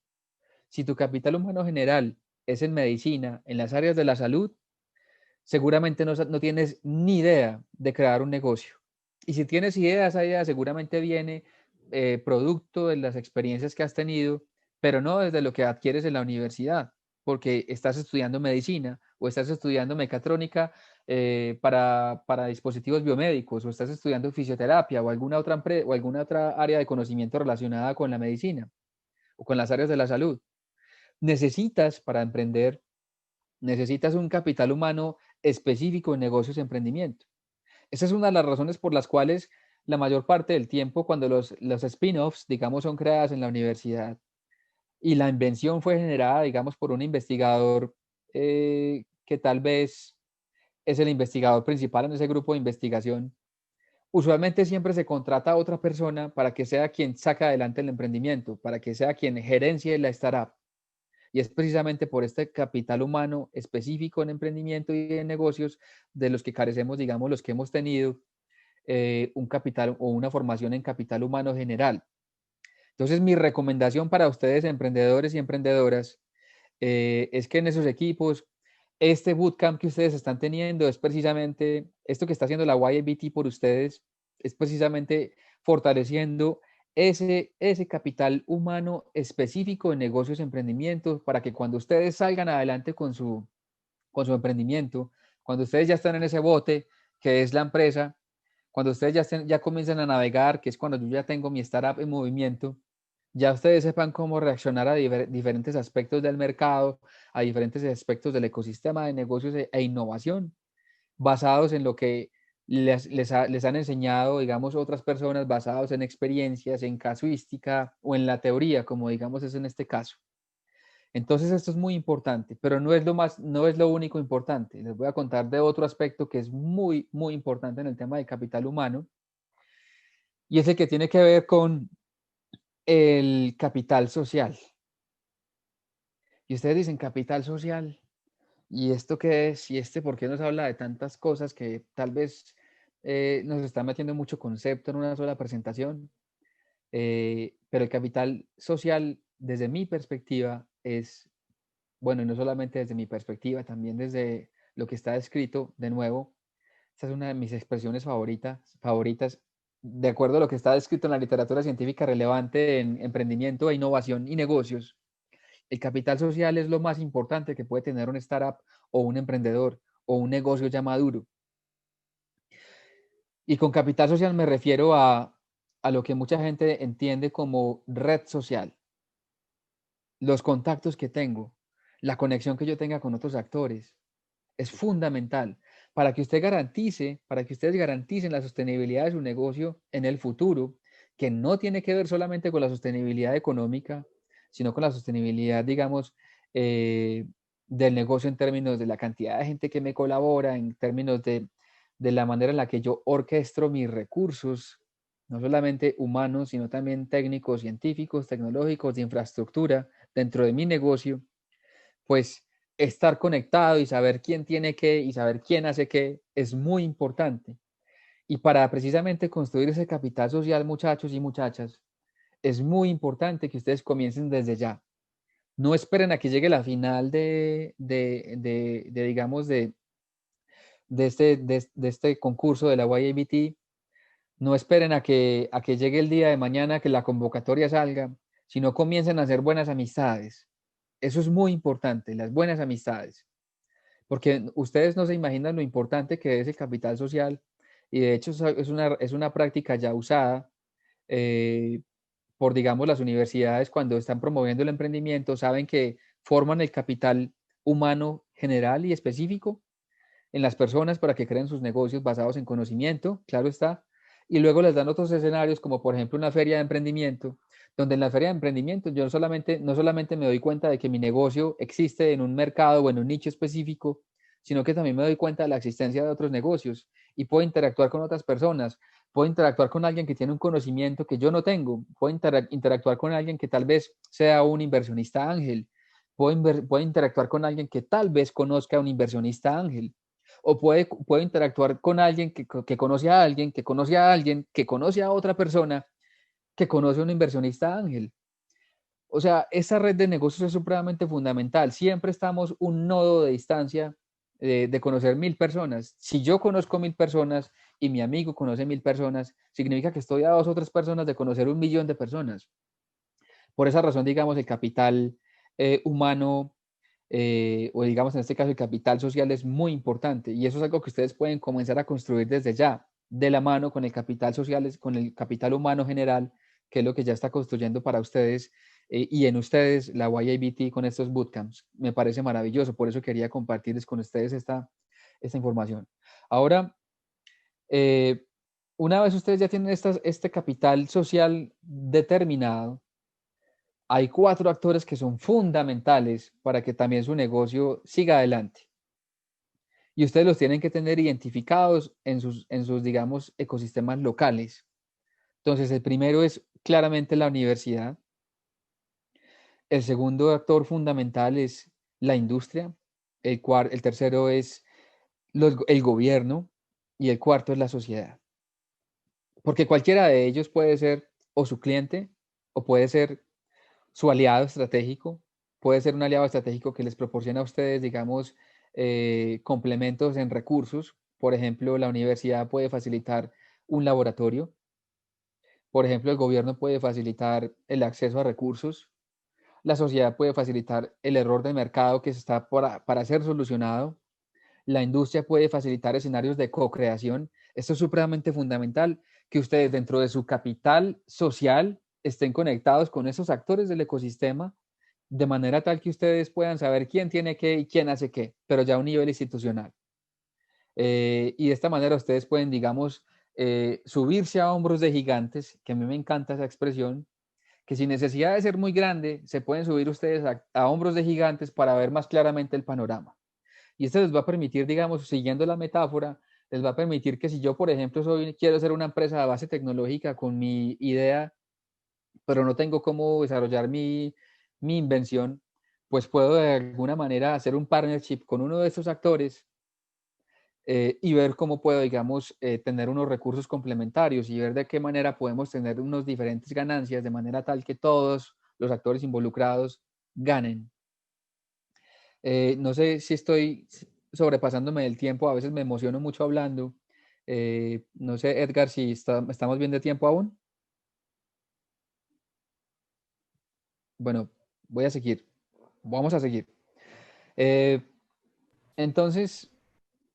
S2: Si tu capital humano general es en medicina, en las áreas de la salud, seguramente no tienes ni idea de crear un negocio. Y si tienes idea, esa idea seguramente viene producto de las experiencias que has tenido, pero no desde lo que adquieres en la universidad, porque estás estudiando medicina o estás estudiando mecatrónica para dispositivos biomédicos o estás estudiando fisioterapia o o alguna otra área de conocimiento relacionada con la medicina o con las áreas de la salud. Necesitas para emprender, necesitas un capital humano específico en negocios y emprendimiento. Esa es una de las razones por las cuales la mayor parte del tiempo, cuando los spin-offs, digamos, son creadas en la universidad y la invención fue generada, digamos, por un investigador que tal vez es el investigador principal en ese grupo de investigación, usualmente siempre se contrata a otra persona para que sea quien saca adelante el emprendimiento, para que sea quien gerencie la startup. Y es precisamente por este capital humano específico en emprendimiento y en negocios de los que carecemos, digamos, los que hemos tenido un capital o una formación en capital humano general. Entonces, mi recomendación para ustedes, emprendedores y emprendedoras, es que en esos equipos, este bootcamp que ustedes están teniendo es precisamente, esto que está haciendo la YABT por ustedes, es precisamente fortaleciendo ese capital humano específico en negocios y emprendimientos para que cuando ustedes salgan adelante con su emprendimiento, cuando ustedes ya están en ese bote que es la empresa, cuando ustedes ya comiencen a navegar, que es cuando yo ya tengo mi startup en movimiento, ya ustedes sepan cómo reaccionar a diferentes aspectos del mercado, a diferentes aspectos del ecosistema de negocios e innovación, basados en lo que les han enseñado, digamos, otras personas, basados en experiencias, en casuística o en la teoría, como digamos es en este caso. Entonces esto es muy importante, pero no es lo único importante. Les voy a contar de otro aspecto que es muy, muy importante en el tema del capital humano y es el que tiene que ver con el capital social. Y ustedes dicen capital social, ¿y esto qué es? ¿Y por qué nos habla de tantas cosas que tal vez nos está metiendo mucho concepto en una sola presentación? Pero el capital social, desde mi perspectiva, bueno, y no solamente desde mi perspectiva, también desde lo que está escrito, de nuevo, esta es una de mis expresiones favoritas, de acuerdo a lo que está escrito en la literatura científica relevante en emprendimiento e innovación y negocios. El capital social es lo más importante que puede tener un startup o un emprendedor o un negocio ya maduro. Y con capital social me refiero a lo que mucha gente entiende como red social, los contactos que tengo, la conexión que yo tenga con otros actores. Es fundamental para que ustedes garanticen la sostenibilidad de su negocio en el futuro, que no tiene que ver solamente con la sostenibilidad económica, sino con la sostenibilidad, digamos, eh, del negocio en términos de la cantidad de gente que me colabora, en términos de la manera en la que yo orquestro mis recursos, no solamente humanos, sino también técnicos, científicos, tecnológicos, de infraestructura dentro de mi negocio, pues estar conectado y saber quién tiene qué y saber quién hace qué es muy importante. Y para precisamente construir ese capital social, muchachos y muchachas, es muy importante que ustedes comiencen desde ya. No esperen a que llegue la final digamos, de este concurso de la YABT. No esperen a que llegue el día de mañana, que la convocatoria salga, sino comiencen a hacer buenas amistades. Eso es muy importante, las buenas amistades, porque ustedes no se imaginan lo importante que es el capital social, y de hecho es una práctica ya usada eh, por, digamos, las universidades cuando están promoviendo el emprendimiento, saben que forman el capital humano general y específico en las personas para que creen sus negocios basados en conocimiento, claro está, y luego les dan otros escenarios como por ejemplo una feria de emprendimiento, donde en la feria de emprendimiento yo no solamente me doy cuenta de que mi negocio existe en un mercado o en un nicho específico, sino que también me doy cuenta de la existencia de otros negocios y puedo interactuar con otras personas, puedo interactuar con alguien que tiene un conocimiento que yo no tengo, puedo interactuar con alguien que tal vez sea un inversionista ángel, puedo interactuar con alguien que tal vez conozca a un inversionista ángel, o puede interactuar con alguien que conoce a alguien, que conoce a alguien, que conoce a otra persona, que conoce a un inversionista ángel. O sea, esa red de negocios es supremamente fundamental. Siempre estamos un nodo de distancia de conocer 1000 personas. Si yo conozco 1000 personas y mi amigo conoce 1000 personas, significa que estoy a 2 o 3 personas de conocer 1 millón de personas. Por esa razón, digamos, el capital humano o digamos en este caso el capital social es muy importante y eso es algo que ustedes pueden comenzar a construir desde ya, de la mano con el capital social, con el capital humano general, que es lo que ya está construyendo para ustedes y en ustedes la YABT con estos bootcamps. Me parece maravilloso, por eso quería compartirles con ustedes esta información. Ahora, eh, una vez ustedes ya tienen este capital social determinado, hay 4 actores que son fundamentales para que también su negocio siga adelante. Y ustedes los tienen que tener identificados en sus, digamos, ecosistemas locales. Entonces, el primero es claramente la universidad. El segundo actor fundamental es la industria. El tercero es el gobierno. Y el cuarto es la sociedad. Porque cualquiera de ellos puede ser o su cliente o puede ser su aliado estratégico, puede ser un aliado estratégico que les proporciona a ustedes, digamos, complementos en recursos. Por ejemplo, la universidad puede facilitar un laboratorio. Por ejemplo, el gobierno puede facilitar el acceso a recursos. La sociedad puede facilitar el error de mercado que se está para ser solucionado. La industria puede facilitar escenarios de co-creación. Esto es supremamente fundamental, que ustedes dentro de su capital social estén conectados con esos actores del ecosistema de manera tal que ustedes puedan saber quién tiene qué y quién hace qué, pero ya a un nivel institucional. Y de esta manera ustedes pueden, digamos, subirse a hombros de gigantes, que a mí me encanta esa expresión, que sin necesidad de ser muy grande, se pueden subir ustedes a hombros de gigantes para ver más claramente el panorama. Y esto les va a permitir, digamos, siguiendo la metáfora, les va a permitir que si yo, por ejemplo, quiero ser una empresa de base tecnológica con mi idea, pero no tengo cómo desarrollar mi invención, pues puedo de alguna manera hacer un partnership con uno de estos actores y ver cómo puedo, digamos, tener unos recursos complementarios y ver de qué manera podemos tener unos diferentes ganancias de manera tal que todos los actores involucrados ganen. No sé si estoy sobrepasándome del tiempo, a veces me emociono mucho hablando, No sé, Edgar, si estamos bien de tiempo aún. Bueno, voy a seguir. Vamos a seguir. Eh, entonces,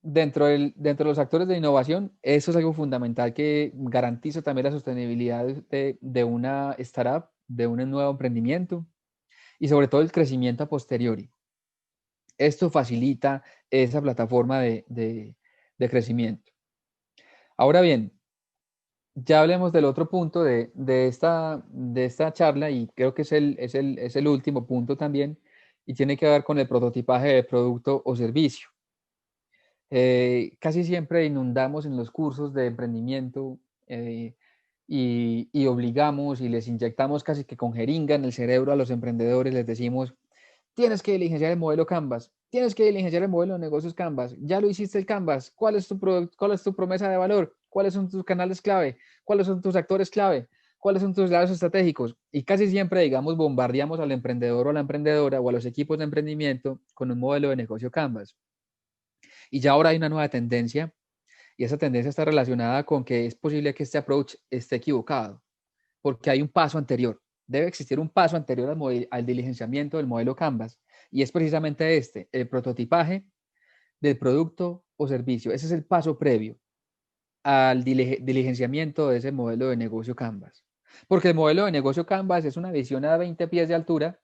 S2: dentro de los actores de innovación, eso es algo fundamental que garantiza también la sostenibilidad de una startup, de un nuevo emprendimiento y sobre todo el crecimiento a posteriori. Esto facilita esa plataforma de crecimiento. Ahora bien, ya hablemos del otro punto de esta charla y creo que es el último punto también y tiene que ver con el prototipaje de producto o servicio. Casi siempre inundamos en los cursos de emprendimiento y obligamos y les inyectamos casi que con jeringa en el cerebro a los emprendedores, les decimos, tienes que diligenciar el modelo Canvas, tienes que diligenciar el modelo de negocios Canvas, ya lo hiciste el Canvas, cuál es tu promesa de valor, cuáles son tus canales clave, cuáles son tus actores clave, cuáles son tus lados estratégicos. Y casi siempre, digamos, bombardeamos al emprendedor o a la emprendedora o a los equipos de emprendimiento con un modelo de negocio Canvas. Y ya ahora hay una nueva tendencia y esa tendencia está relacionada con que es posible que este approach esté equivocado, porque hay un paso anterior. Debe existir un paso anterior al diligenciamiento del modelo Canvas y es precisamente este, el prototipaje del producto o servicio. Ese es el paso previo al diligenciamiento de ese modelo de negocio Canvas. Porque el modelo de negocio Canvas es una visión a 20 pies de altura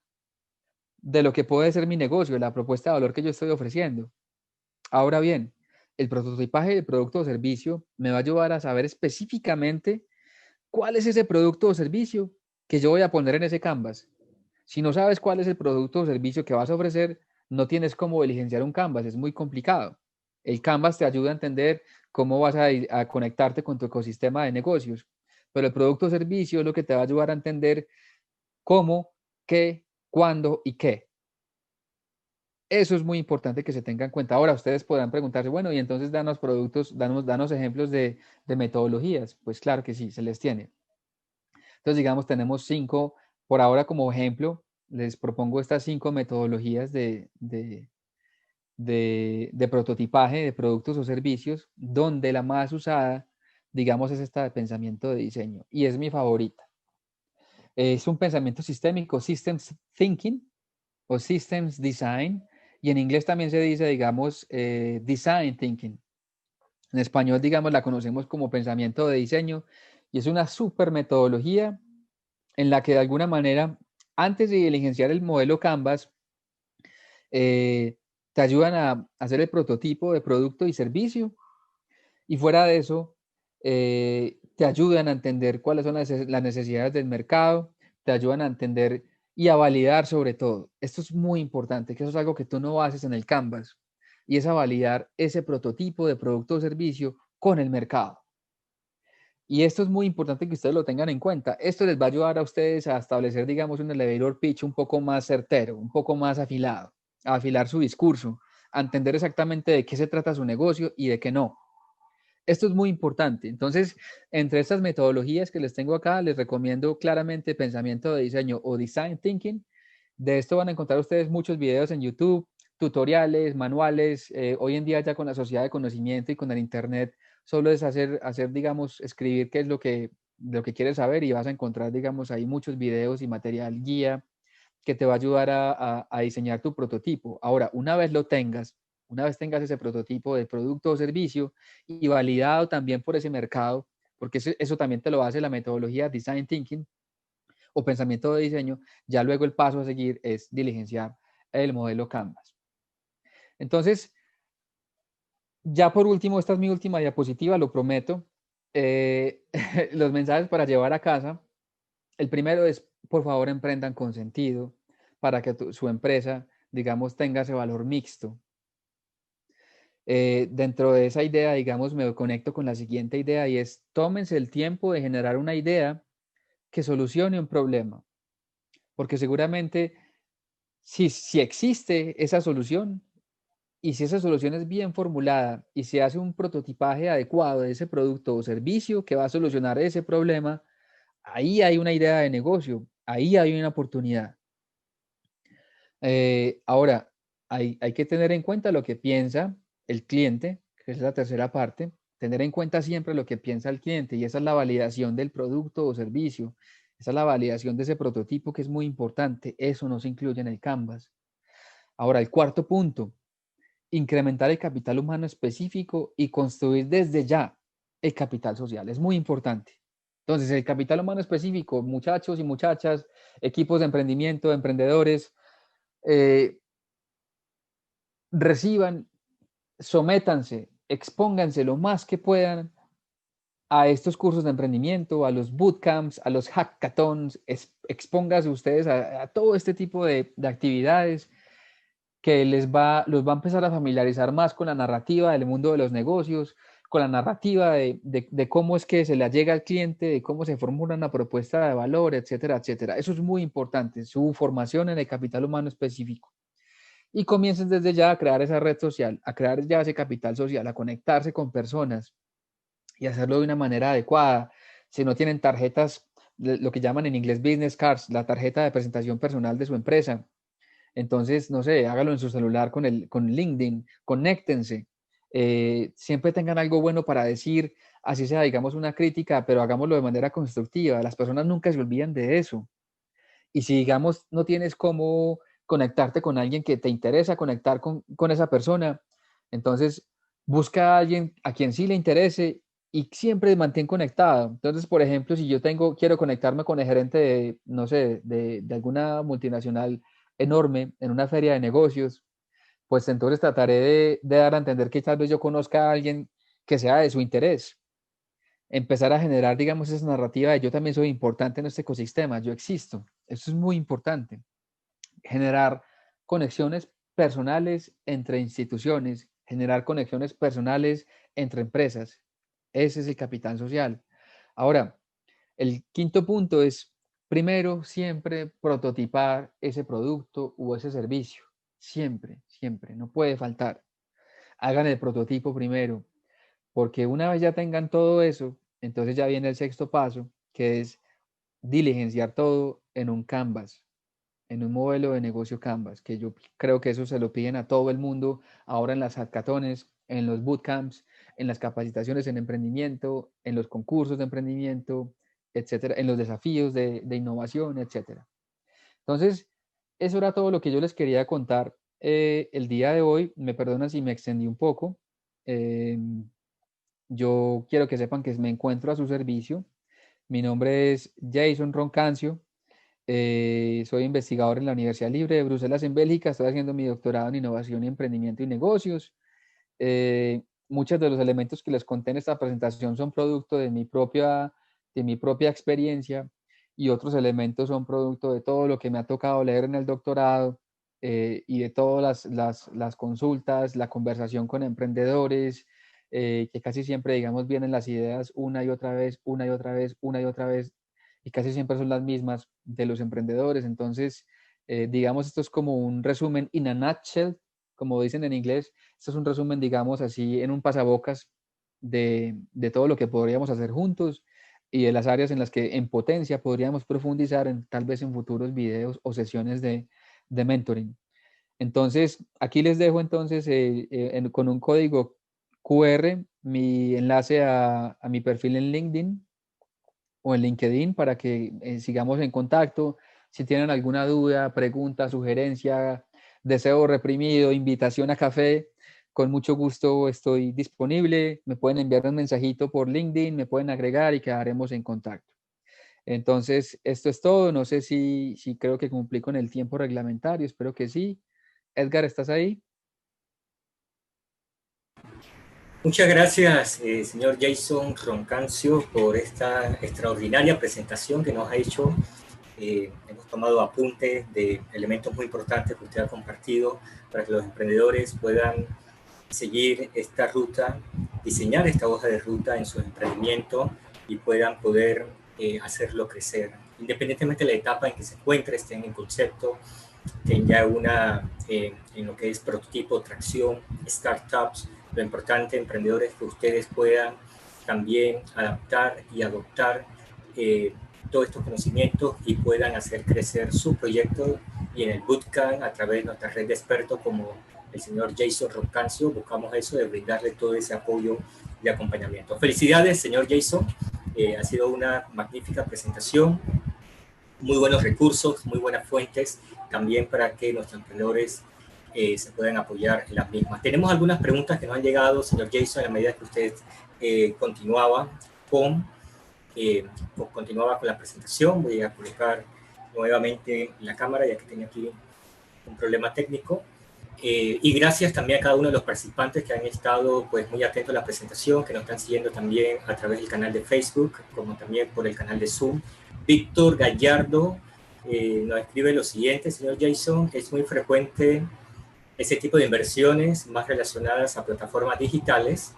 S2: de lo que puede ser mi negocio, la propuesta de valor que yo estoy ofreciendo. Ahora bien, el prototipaje del producto o servicio me va a ayudar a saber específicamente cuál es ese producto o servicio que yo voy a poner en ese Canvas. Si no sabes cuál es el producto o servicio que vas a ofrecer, no tienes cómo diligenciar un Canvas, es muy complicado. El Canvas te ayuda a entender cómo vas a conectarte con tu ecosistema de negocios, pero el producto o servicio es lo que te va a ayudar a entender cómo, qué, cuándo y qué. Eso es muy importante que se tenga en cuenta. Ahora ustedes podrán preguntarse, bueno, y entonces danos productos, danos ejemplos de metodologías. Pues claro que sí, se les tiene. Entonces, digamos, tenemos 5, por ahora como ejemplo, les propongo estas 5 metodologías de prototipaje de productos o servicios, donde la más usada, digamos, es esta de pensamiento de diseño y es mi favorita. Es un pensamiento sistémico, Systems Thinking o Systems Design, y en inglés también se dice, digamos, Design Thinking. En español, digamos, la conocemos como pensamiento de diseño y es una super metodología en la que de alguna manera, antes de diligenciar el modelo Canvas, te ayudan a hacer el prototipo de producto y servicio y fuera de eso, te ayudan a entender cuáles son las necesidades del mercado, te ayudan a entender y a validar sobre todo. Esto es muy importante, que eso es algo que tú no haces en el Canvas y es a validar ese prototipo de producto o servicio con el mercado. Y esto es muy importante que ustedes lo tengan en cuenta. Esto les va a ayudar a ustedes a establecer, digamos, un elevator pitch un poco más certero, un poco más afilado, a afilar su discurso, a entender exactamente de qué se trata su negocio y de qué no. Esto es muy importante. Entonces, entre estas metodologías que les tengo acá, les recomiendo claramente pensamiento de diseño o design thinking. De esto van a encontrar ustedes muchos videos en YouTube, tutoriales, manuales. Hoy en día ya con la sociedad de conocimiento y con el Internet, solo es hacer, digamos, escribir qué es lo que quieres saber y vas a encontrar, digamos, ahí muchos videos y material guía que te va a ayudar a diseñar tu prototipo. Ahora, una vez tengas ese prototipo de producto o servicio y validado también por ese mercado, porque eso también te lo hace la metodología Design Thinking o pensamiento de diseño, ya luego el paso a seguir es diligenciar el modelo Canvas. Entonces, ya por último, esta es mi última diapositiva, lo prometo. Los mensajes para llevar a casa. El primero es, por favor, emprendan con sentido para que su empresa, digamos, tenga ese valor mixto. Dentro de esa idea, digamos, me conecto con la siguiente idea y es, tómense el tiempo de generar una idea que solucione un problema, porque seguramente si existe esa solución y si esa solución es bien formulada y se hace un prototipaje adecuado de ese producto o servicio que va a solucionar ese problema, ahí hay una idea de negocio, ahí hay una oportunidad. Ahora, hay que tener en cuenta lo que piensa el cliente, que es la tercera parte, tener en cuenta siempre lo que piensa el cliente, y esa es la validación del producto o servicio, esa es la validación de ese prototipo que es muy importante, eso no se incluye en el Canvas. Ahora, el cuarto punto, incrementar el capital humano específico y construir desde ya el capital social, es muy importante. Entonces, el capital humano específico, muchachos y muchachas, equipos de emprendimiento, emprendedores, reciban, sométanse, expónganse lo más que puedan a estos cursos de emprendimiento, a los bootcamps, a los hackathons, expónganse ustedes a todo este tipo de actividades que los va a empezar a familiarizar más con la narrativa del mundo de los negocios, con la narrativa de cómo es que se le llega al cliente, de cómo se formula una propuesta de valor, etcétera, etcétera. Eso es muy importante, su formación en el capital humano específico. Y comiencen desde ya a crear esa red social, a crear ya ese capital social, a conectarse con personas y hacerlo de una manera adecuada. Si no tienen tarjetas, lo que llaman en inglés business cards, la tarjeta de presentación personal de su empresa, entonces, no sé, hágalo en su celular con LinkedIn, conéctense, siempre tengan algo bueno para decir, así sea, digamos, una crítica, pero hagámoslo de manera constructiva. Las personas nunca se olvidan de eso. Y si, digamos, no tienes cómo conectarte con alguien que te interesa conectar con esa persona, entonces busca a alguien a quien sí le interese y siempre mantén conectado. Entonces, por ejemplo, si yo quiero conectarme con el gerente de, no sé, de alguna multinacional enorme en una feria de negocios, pues entonces trataré de dar a entender que tal vez yo conozca a alguien que sea de su interés. Empezar a generar, digamos, esa narrativa de yo también soy importante en este ecosistema, yo existo. Eso es muy importante. Generar conexiones personales entre instituciones, generar conexiones personales entre empresas. Ese es el capital social. Ahora, el quinto punto es, primero, siempre prototipar ese producto o ese servicio. Siempre, siempre, no puede faltar. Hagan el prototipo primero, porque una vez ya tengan todo eso, entonces ya viene el sexto paso, que es diligenciar todo en un Canvas, en un modelo de negocio Canvas, que yo creo que eso se lo piden a todo el mundo ahora en las hackatones, en los bootcamps, en las capacitaciones en emprendimiento, en los concursos de emprendimiento, etcétera, en los desafíos de innovación, etcétera. Entonces, eso era todo lo que yo les quería contar el día de hoy. Me perdonan si me extendí un poco. Eh, yo quiero que sepan que me encuentro a su servicio. Mi nombre es Jason Roncancio. Soy investigador en la Universidad Libre de Bruselas en Bélgica. Estoy haciendo mi doctorado en innovación y emprendimiento y negocios. Muchos de los elementos que les conté en esta presentación son producto de mi propia experiencia, y otros elementos son producto de todo lo que me ha tocado leer en el doctorado, y de todas las consultas, la conversación con emprendedores, que casi siempre, digamos, vienen las ideas una y otra vez, una y otra vez, una y otra vez, y casi siempre son las mismas de los emprendedores. Entonces, digamos, esto es como un resumen in a nutshell, como dicen en inglés. Esto es un resumen, digamos, así en un pasabocas de todo lo que podríamos hacer juntos y de las áreas en las que en potencia podríamos profundizar tal vez en futuros videos o sesiones de mentoring. Entonces, aquí les dejo entonces con un código QR mi enlace a mi perfil en LinkedIn o en LinkedIn para que sigamos en contacto. Si tienen alguna duda, pregunta, sugerencia, deseo reprimido, invitación a café, con mucho gusto estoy disponible. Me pueden enviar un mensajito por LinkedIn, me pueden agregar y quedaremos en contacto. Entonces, esto es todo. No sé si creo que cumplí con el tiempo reglamentario, espero que sí. Edgar, ¿estás ahí?
S1: Muchas gracias, señor Jason Roncancio, por esta extraordinaria presentación que nos ha hecho. Hemos tomado apuntes de elementos muy importantes que usted ha compartido para que los emprendedores puedan seguir esta ruta, diseñar esta hoja de ruta en su emprendimiento y puedan poder hacerlo crecer. Independientemente de la etapa en que se encuentre, estén en concepto, estén ya en lo que es prototipo, tracción, startups. Lo importante, emprendedores, que ustedes puedan también adaptar y adoptar todos estos conocimientos y puedan hacer crecer su proyecto. Y en el Bootcamp, a través de nuestra red de expertos como el señor Jason Roncancio, buscamos eso, de brindarle todo ese apoyo de acompañamiento. Felicidades, señor Jason. Ha sido una magnífica presentación, muy buenos recursos, muy buenas fuentes, también para que nuestros emprendedores se puedan apoyar en las mismas. Tenemos algunas preguntas que nos han llegado, señor Jason, a la medida que usted continuaba con la presentación. Voy a colocar nuevamente la cámara, ya que tenía aquí un problema técnico. Y gracias también a cada uno de los participantes que han estado pues, muy atentos a la presentación, que nos están siguiendo también a través del canal de Facebook, como también por el canal de Zoom. Víctor Gallardo nos escribe lo siguiente, señor Jason: es muy frecuente ese tipo de inversiones más relacionadas a plataformas digitales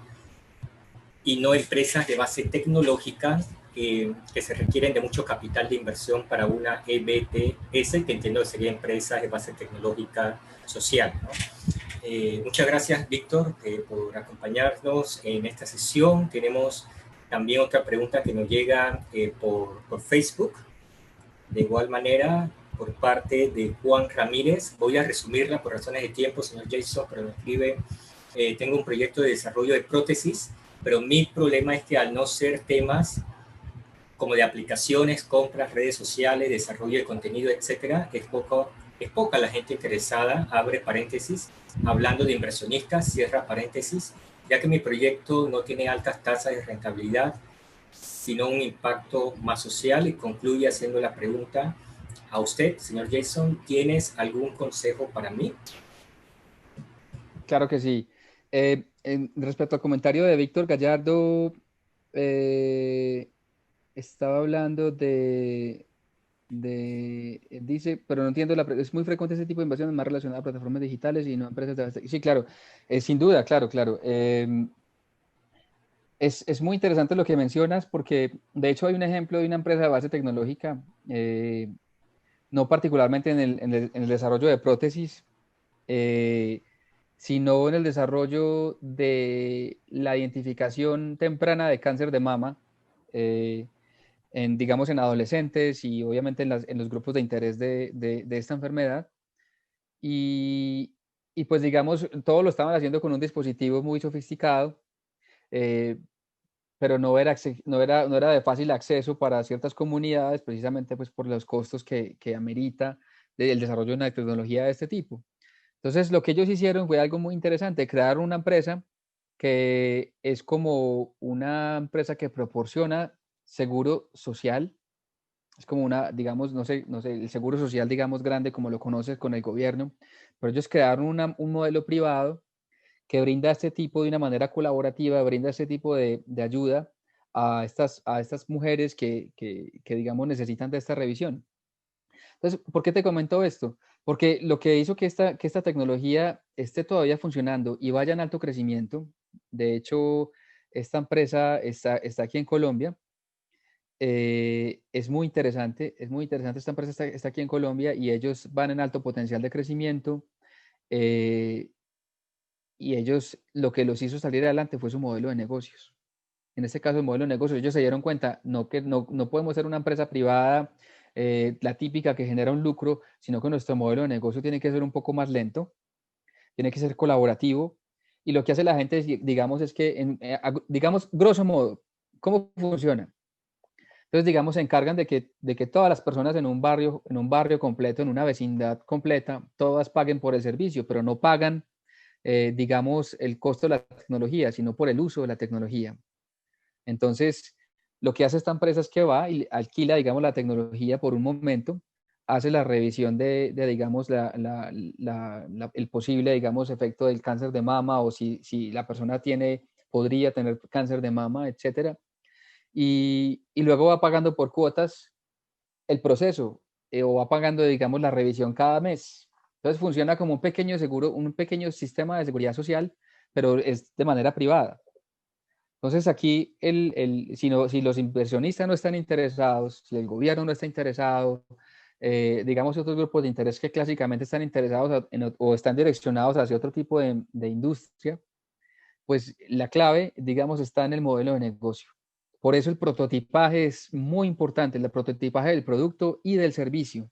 S1: y no empresas de base tecnológica que se requieren de mucho capital de inversión para una EBTS, que entiendo que sería empresas de base tecnológica social, ¿no? Muchas gracias, Víctor, por acompañarnos en esta sesión. Tenemos también otra pregunta que nos llega por Facebook. De igual manera, por parte de Juan Ramírez. Voy a resumirla por razones de tiempo, señor Jason, pero me escribe: tengo un proyecto de desarrollo de prótesis, pero mi problema es que al no ser temas como de aplicaciones, compras, redes sociales, desarrollo de contenido, etcétera, es poca la gente interesada, abre paréntesis, hablando de inversionistas, cierra paréntesis, ya que mi proyecto no tiene altas tasas de rentabilidad, sino un impacto más social. Y concluye haciendo la pregunta a usted, señor Jason: ¿tienes algún consejo para mí?
S2: Claro que sí. Respecto al comentario de Víctor Gallardo, estaba hablando dice, pero no entiendo, es muy frecuente ese tipo de inversiones más relacionadas a plataformas digitales y no a empresas de... Sí, claro, sin duda, claro, claro. Es muy interesante lo que mencionas porque, de hecho, hay un ejemplo de una empresa de base tecnológica, no particularmente en el desarrollo de prótesis, eh, sino en el desarrollo de la identificación temprana de cáncer de mama, eh, digamos, en adolescentes y obviamente en los grupos de interés de esta enfermedad. Y, y pues, digamos, todo lo estaban haciendo con un dispositivo muy sofisticado, eh, pero no era de fácil acceso para ciertas comunidades, precisamente pues por los costos que amerita el desarrollo de una tecnología de este tipo. Entonces, lo que ellos hicieron fue algo muy interesante: crear una empresa que es como una empresa que proporciona seguro social. Es como una, digamos, no sé, el seguro social, digamos, grande como lo conoces con el gobierno, pero ellos crearon un modelo privado que brinda este tipo de una manera colaborativa, brinda este tipo de ayuda a estas mujeres que, digamos, necesitan de esta revisión. Entonces, ¿por qué te comento esto? Porque lo que hizo que esta tecnología esté todavía funcionando y vaya en alto crecimiento, de hecho, esta empresa está aquí en Colombia. Es muy interesante, esta empresa está aquí en Colombia y ellos van en alto potencial de crecimiento. eh, y ellos, lo que los hizo salir adelante fue su modelo de negocios. En este caso, el modelo de negocios, ellos se dieron cuenta, que no podemos ser una empresa privada, la típica que genera un lucro, sino que nuestro modelo de negocio tiene que ser un poco más lento, tiene que ser colaborativo. Y lo que hace la gente, digamos, es que, digamos, grosso modo, ¿cómo funciona? Entonces, digamos, se encargan de que todas las personas en un barrio completo, en una vecindad completa, todas paguen por el servicio, pero no pagan, digamos, el costo de la tecnología, sino por el uso de la tecnología. Entonces, lo que hace esta empresa es que va y alquila, digamos, la tecnología por un momento, hace la revisión digamos, el posible, digamos, efecto del cáncer de mama, o si la persona podría tener cáncer de mama, etcétera. Y luego va pagando por cuotas el proceso, o va pagando, digamos, la revisión cada mes. Entonces funciona como un pequeño seguro, un pequeño sistema de seguridad social, pero es de manera privada. Entonces aquí, si los inversionistas no están interesados, si el gobierno no está interesado, digamos, otros grupos de interés que clásicamente están interesados o están direccionados hacia otro tipo de industria, pues la clave, digamos, está en el modelo de negocio. Por eso el prototipaje es muy importante, el prototipaje del producto y del servicio.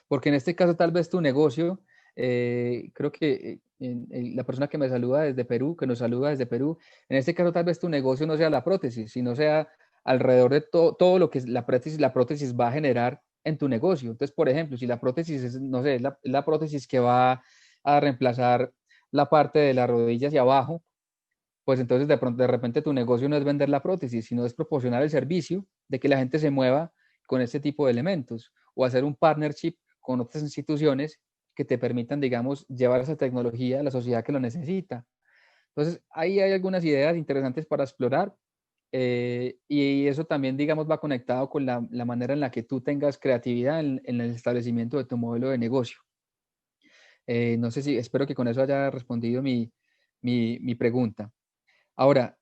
S2: Porque en este caso tal vez tu negocio, creo que la persona que me saluda desde Perú, que nos saluda desde Perú, en este caso tal vez tu negocio no sea la prótesis, sino sea alrededor de todo lo que la prótesis va a generar en tu negocio. Entonces, por ejemplo, si la prótesis es, no sé, la prótesis que va a reemplazar la parte de la rodilla hacia abajo, pues entonces de repente tu negocio no es vender la prótesis, sino es proporcionar el servicio de que la gente se mueva con este tipo de elementos o hacer un partnership con otras instituciones que te permitan, digamos, llevar esa tecnología a la sociedad que lo necesita. Entonces, ahí hay algunas ideas interesantes para explorar y eso también, digamos, va conectado con la manera en la que tú tengas creatividad en el establecimiento de tu modelo de negocio. No sé si, espero que con eso haya respondido mi pregunta. Ahora,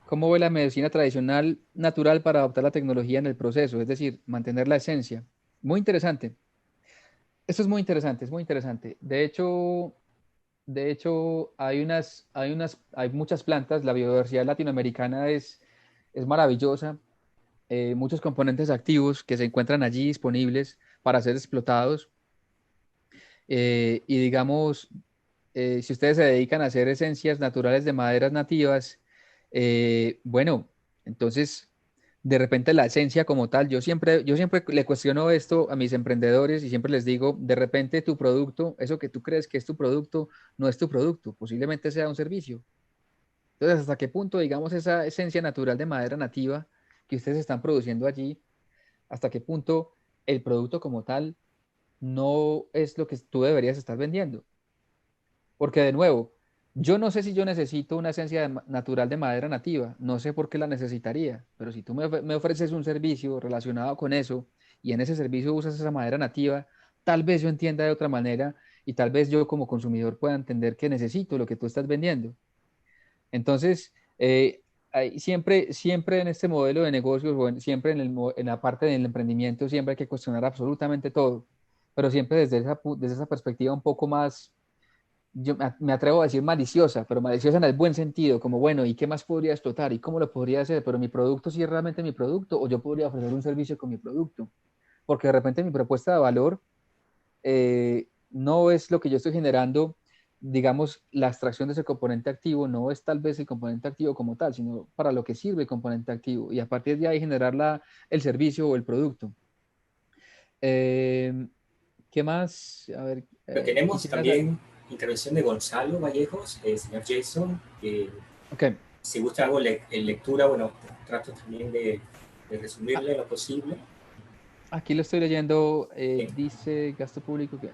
S2: ¿cómo ve la medicina tradicional natural para adoptar la tecnología en el proceso? Es decir, mantener la esencia. Muy interesante. Esto es muy interesante, es muy interesante. De hecho, hay muchas plantas. La biodiversidad latinoamericana es maravillosa. Muchos componentes activos que se encuentran allí disponibles para ser explotados. Y digamos, si ustedes se dedican a hacer esencias naturales de maderas nativas, bueno, entonces de repente la esencia como tal, yo siempre le cuestiono esto a mis emprendedores y siempre les digo, de repente tu producto, eso que tú crees que es tu producto, no es tu producto, posiblemente sea un servicio. Entonces, ¿hasta qué punto, digamos, esa esencia natural de madera nativa que ustedes están produciendo allí, hasta qué punto el producto como tal no es lo que tú deberías estar vendiendo? Porque de nuevo, yo no sé si yo necesito una esencia natural de madera nativa, no sé por qué la necesitaría, pero si tú me ofreces un servicio relacionado con eso y en ese servicio usas esa madera nativa, tal vez yo entienda de otra manera y tal vez yo como consumidor pueda entender que necesito lo que tú estás vendiendo. Entonces, siempre en este modelo de negocios, siempre en la parte del emprendimiento, siempre hay que cuestionar absolutamente todo, pero siempre desde esa perspectiva un poco más, yo me atrevo a decir maliciosa, pero maliciosa en el buen sentido, como bueno, ¿y qué más podría explotar? ¿Y cómo lo podría hacer? Pero mi producto sí es realmente mi producto, o yo podría ofrecer un servicio con mi producto, porque de repente mi propuesta de valor no es lo que yo estoy generando, digamos, la extracción de ese componente activo, no es tal vez el componente activo como tal, sino para lo que sirve el componente activo, y a partir de ahí generar el servicio o el producto. Eh, ¿Qué más? A ver,
S1: Pero tenemos
S2: quisiera...
S1: también intervención de Gonzalo Vallejos, señor Jason, que
S2: Ok.
S1: si gusta algo en lectura, bueno, trato también de resumirle lo posible.
S2: Aquí lo estoy leyendo,
S1: Sí.
S2: dice gasto público que...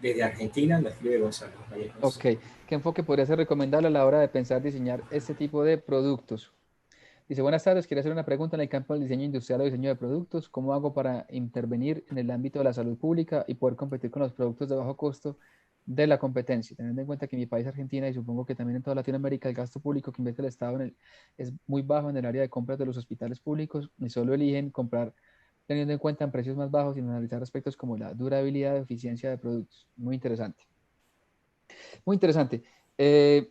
S1: Desde Argentina me escribe Gonzalo
S2: ok,
S1: Vallejos.
S2: ¿qué enfoque podría ser recomendable a la hora de pensar diseñar este tipo de productos? Dice, buenas tardes, quiero hacer una pregunta en el campo del diseño industrial o diseño de productos. ¿Cómo hago para intervenir en el ámbito de la salud pública y poder competir con los productos de bajo costo de la competencia? Teniendo en cuenta que mi país, Argentina, y supongo que también en toda Latinoamérica, el gasto público que invierte el Estado es muy bajo en el área de compras de los hospitales públicos y solo eligen comprar teniendo en cuenta en precios más bajos sin analizar aspectos como la durabilidad o eficiencia de productos. Muy interesante. Muy interesante. Eh,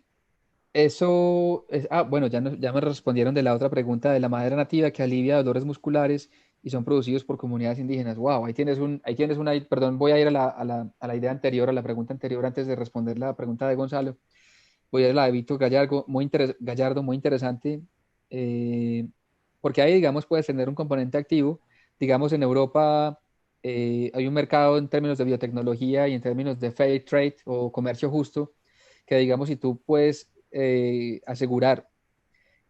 S2: bueno, ya me respondieron de la otra pregunta de la madera nativa que alivia dolores musculares y son producidos por comunidades indígenas. Wow, ahí tienes una, perdón, voy a ir a la idea anterior, a la pregunta anterior antes de responder la pregunta de Gonzalo. Voy a ir a la de Víctor Gallardo, muy interesante, eh, porque ahí, digamos, puedes tener un componente activo. Digamos, en Europa hay un mercado en términos de biotecnología y en términos de fair trade o comercio justo, que digamos, si tú puedes asegurar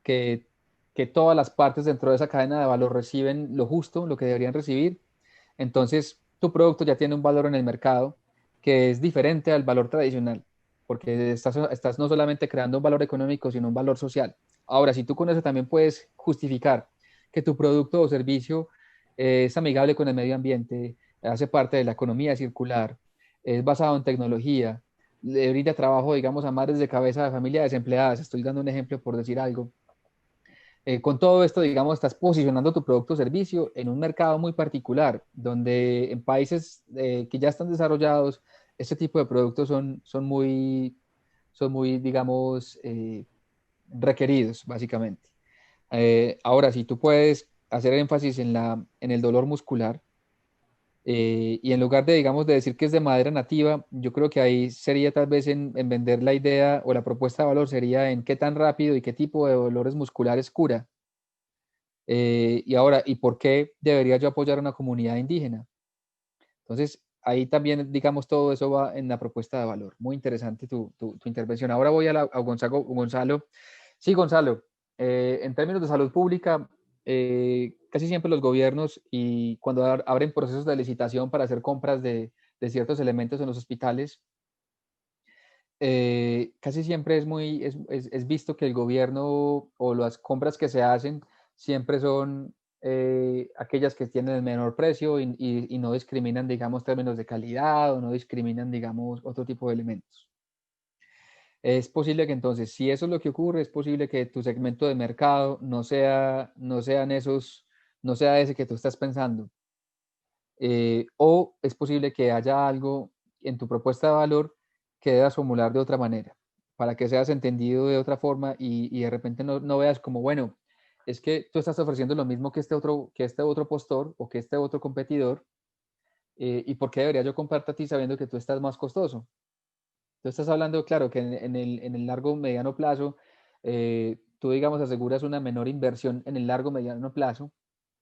S2: que, que todas las partes dentro de esa cadena de valor reciben lo justo, lo que deberían recibir, entonces tu producto ya tiene un valor en el mercado que es diferente al valor tradicional, porque estás no solamente creando un valor económico, sino un valor social. Ahora, si tú con eso también puedes justificar que tu producto o servicio es amigable con el medio ambiente, hace parte de la economía circular, es basado en tecnología, le brinda trabajo, digamos, a madres de cabeza de familia desempleadas, estoy dando un ejemplo por decir algo. Con todo esto, digamos, estás posicionando tu producto o servicio en un mercado muy particular, donde en países que ya están desarrollados, este tipo de productos son muy, digamos, requeridos, básicamente. Ahora, si tú puedes hacer énfasis en el dolor muscular. Y en lugar de, digamos, de decir que es de madera nativa, yo creo que ahí sería tal vez en vender la idea o la propuesta de valor sería en qué tan rápido y qué tipo de dolores musculares cura. Y ahora, ¿y por qué debería yo apoyar a una comunidad indígena? Entonces, ahí también, digamos, todo eso va en la propuesta de valor. Muy interesante tu intervención. Ahora voy a Gonzalo. Gonzalo. Sí, Gonzalo, en términos de salud pública, casi siempre los gobiernos y cuando abren procesos de licitación para hacer compras de ciertos elementos en los hospitales, casi siempre es visto que el gobierno o las compras que se hacen siempre son aquellas que tienen el menor precio y no discriminan, digamos, términos de calidad o no discriminan, digamos, otro tipo de elementos. Es posible que entonces, si eso es lo que ocurre, es posible que tu segmento de mercado no sean esos, no sea ese que tú estás pensando. O es posible que haya algo en tu propuesta de valor que debas formular de otra manera, para que seas entendido de otra forma y de repente no veas como, bueno, es que tú estás ofreciendo lo mismo que este otro postor o que este otro competidor, ¿y por qué debería yo comprarte a ti sabiendo que tú estás más costoso? Tú estás hablando, claro, que en el largo mediano plazo, tú, digamos, aseguras una menor inversión en el largo mediano plazo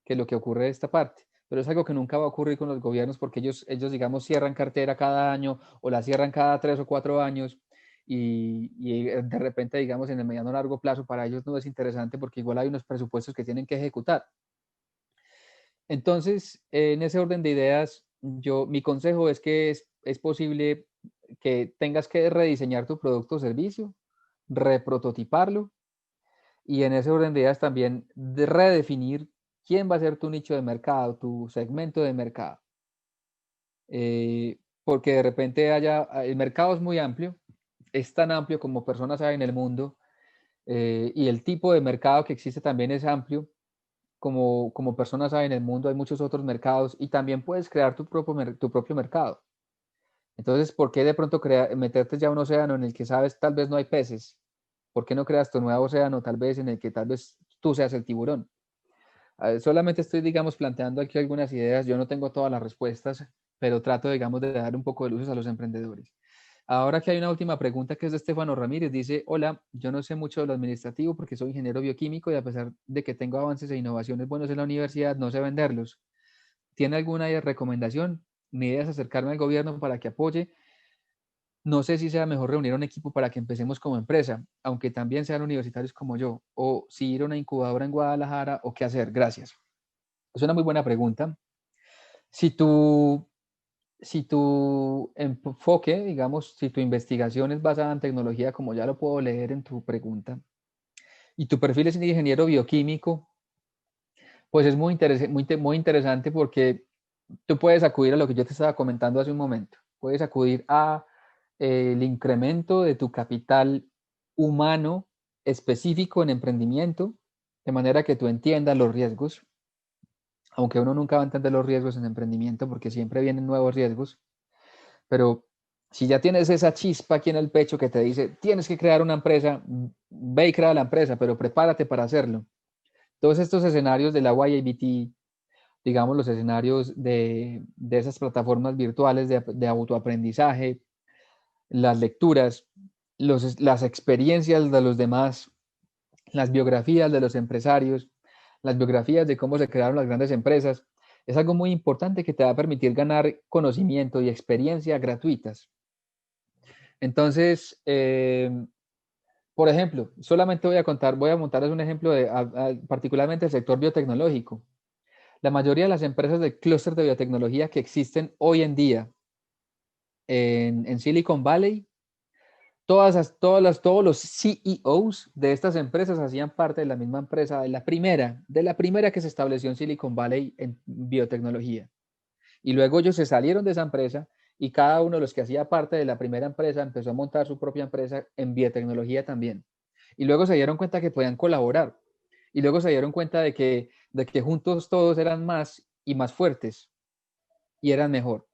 S2: que lo que ocurre de esta parte. Pero es algo que nunca va a ocurrir con los gobiernos porque ellos digamos, cierran cartera cada año o la cierran cada 3 o 4 años y de repente, digamos, en el mediano largo plazo para ellos no es interesante porque igual hay unos presupuestos que tienen que ejecutar. Entonces, en ese orden de ideas, mi consejo es que es posible que tengas que rediseñar tu producto o servicio, reprototiparlo y en ese orden de ideas también de redefinir quién va a ser tu nicho de mercado, tu segmento de mercado. Porque de repente el mercado es muy amplio, es tan amplio como personas hay en el mundo y el tipo de mercado que existe también es amplio como personas hay en el mundo, hay muchos otros mercados y también puedes crear tu propio mercado. Entonces, ¿por qué de pronto meterte ya a un océano en el que sabes tal vez no hay peces? ¿Por qué no creas tu nuevo océano tal vez en el que tal vez tú seas el tiburón? Solamente estoy, digamos, planteando aquí algunas ideas. Yo no tengo todas las respuestas, pero trato, digamos, de dar un poco de luces a los emprendedores. Ahora que hay una última pregunta que es de Estefano Ramírez, dice, hola, yo no sé mucho de lo administrativo porque soy ingeniero bioquímico y a pesar de que tengo avances e innovaciones buenos en la universidad, no sé venderlos. ¿Tiene alguna recomendación? Mi idea es acercarme al gobierno para que apoye. No sé si sea mejor reunir un equipo para que empecemos como empresa, aunque también sean universitarios como yo, o si ir a una incubadora en Guadalajara o qué hacer. Gracias. Es una muy buena pregunta. Si tu, si tu enfoque, digamos, si tu investigación es basada en tecnología, como ya lo puedo leer en tu pregunta, y tu perfil es ingeniero bioquímico, pues es muy interesante porque tú puedes acudir a lo que yo te estaba comentando hace un momento. Puedes acudir a el incremento de tu capital humano específico en emprendimiento, de manera que tú entiendas los riesgos, aunque uno nunca va a entender los riesgos en emprendimiento porque siempre vienen nuevos riesgos, pero si ya tienes esa chispa aquí en el pecho que te dice, tienes que crear una empresa, ve y crea la empresa, pero prepárate para hacerlo. Todos estos escenarios de la YABT, digamos los escenarios de esas plataformas virtuales de autoaprendizaje, las lecturas, las experiencias de los demás, las biografías de los empresarios, las biografías de cómo se crearon las grandes empresas, es algo muy importante que te va a permitir ganar conocimiento y experiencia gratuitas. Entonces, por ejemplo, solamente voy a montarles un ejemplo particularmente el sector biotecnológico. La mayoría de las empresas del clúster de biotecnología que existen hoy en día en Silicon Valley, todos los CEOs de estas empresas hacían parte de la misma empresa, de la primera que se estableció en Silicon Valley en biotecnología. Y luego ellos se salieron de esa empresa y cada uno de los que hacía parte de la primera empresa empezó a montar su propia empresa en biotecnología también. Y luego se dieron cuenta que podían colaborar. Y luego se dieron cuenta de que juntos todos eran más y más fuertes y eran mejor.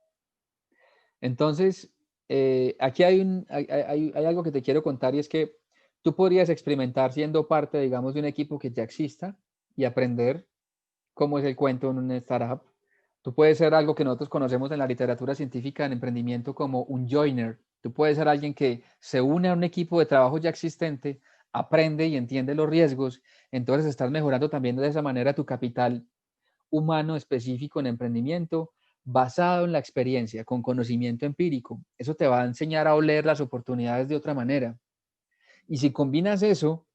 S2: Entonces, aquí hay algo que te quiero contar y es que tú podrías experimentar siendo parte, digamos, de un equipo que ya exista y aprender. cómo es el cuento en una startup. Tú puedes ser algo que nosotros conocemos en la literatura científica en emprendimiento como un joiner. Tú puedes ser alguien que se une a un equipo de trabajo ya existente, aprende y entiende los riesgos, entonces estás mejorando también de esa manera tu capital humano específico en emprendimiento basado en la experiencia, con conocimiento empírico. Eso te va a enseñar a oler las oportunidades de otra manera. Y si combinas eso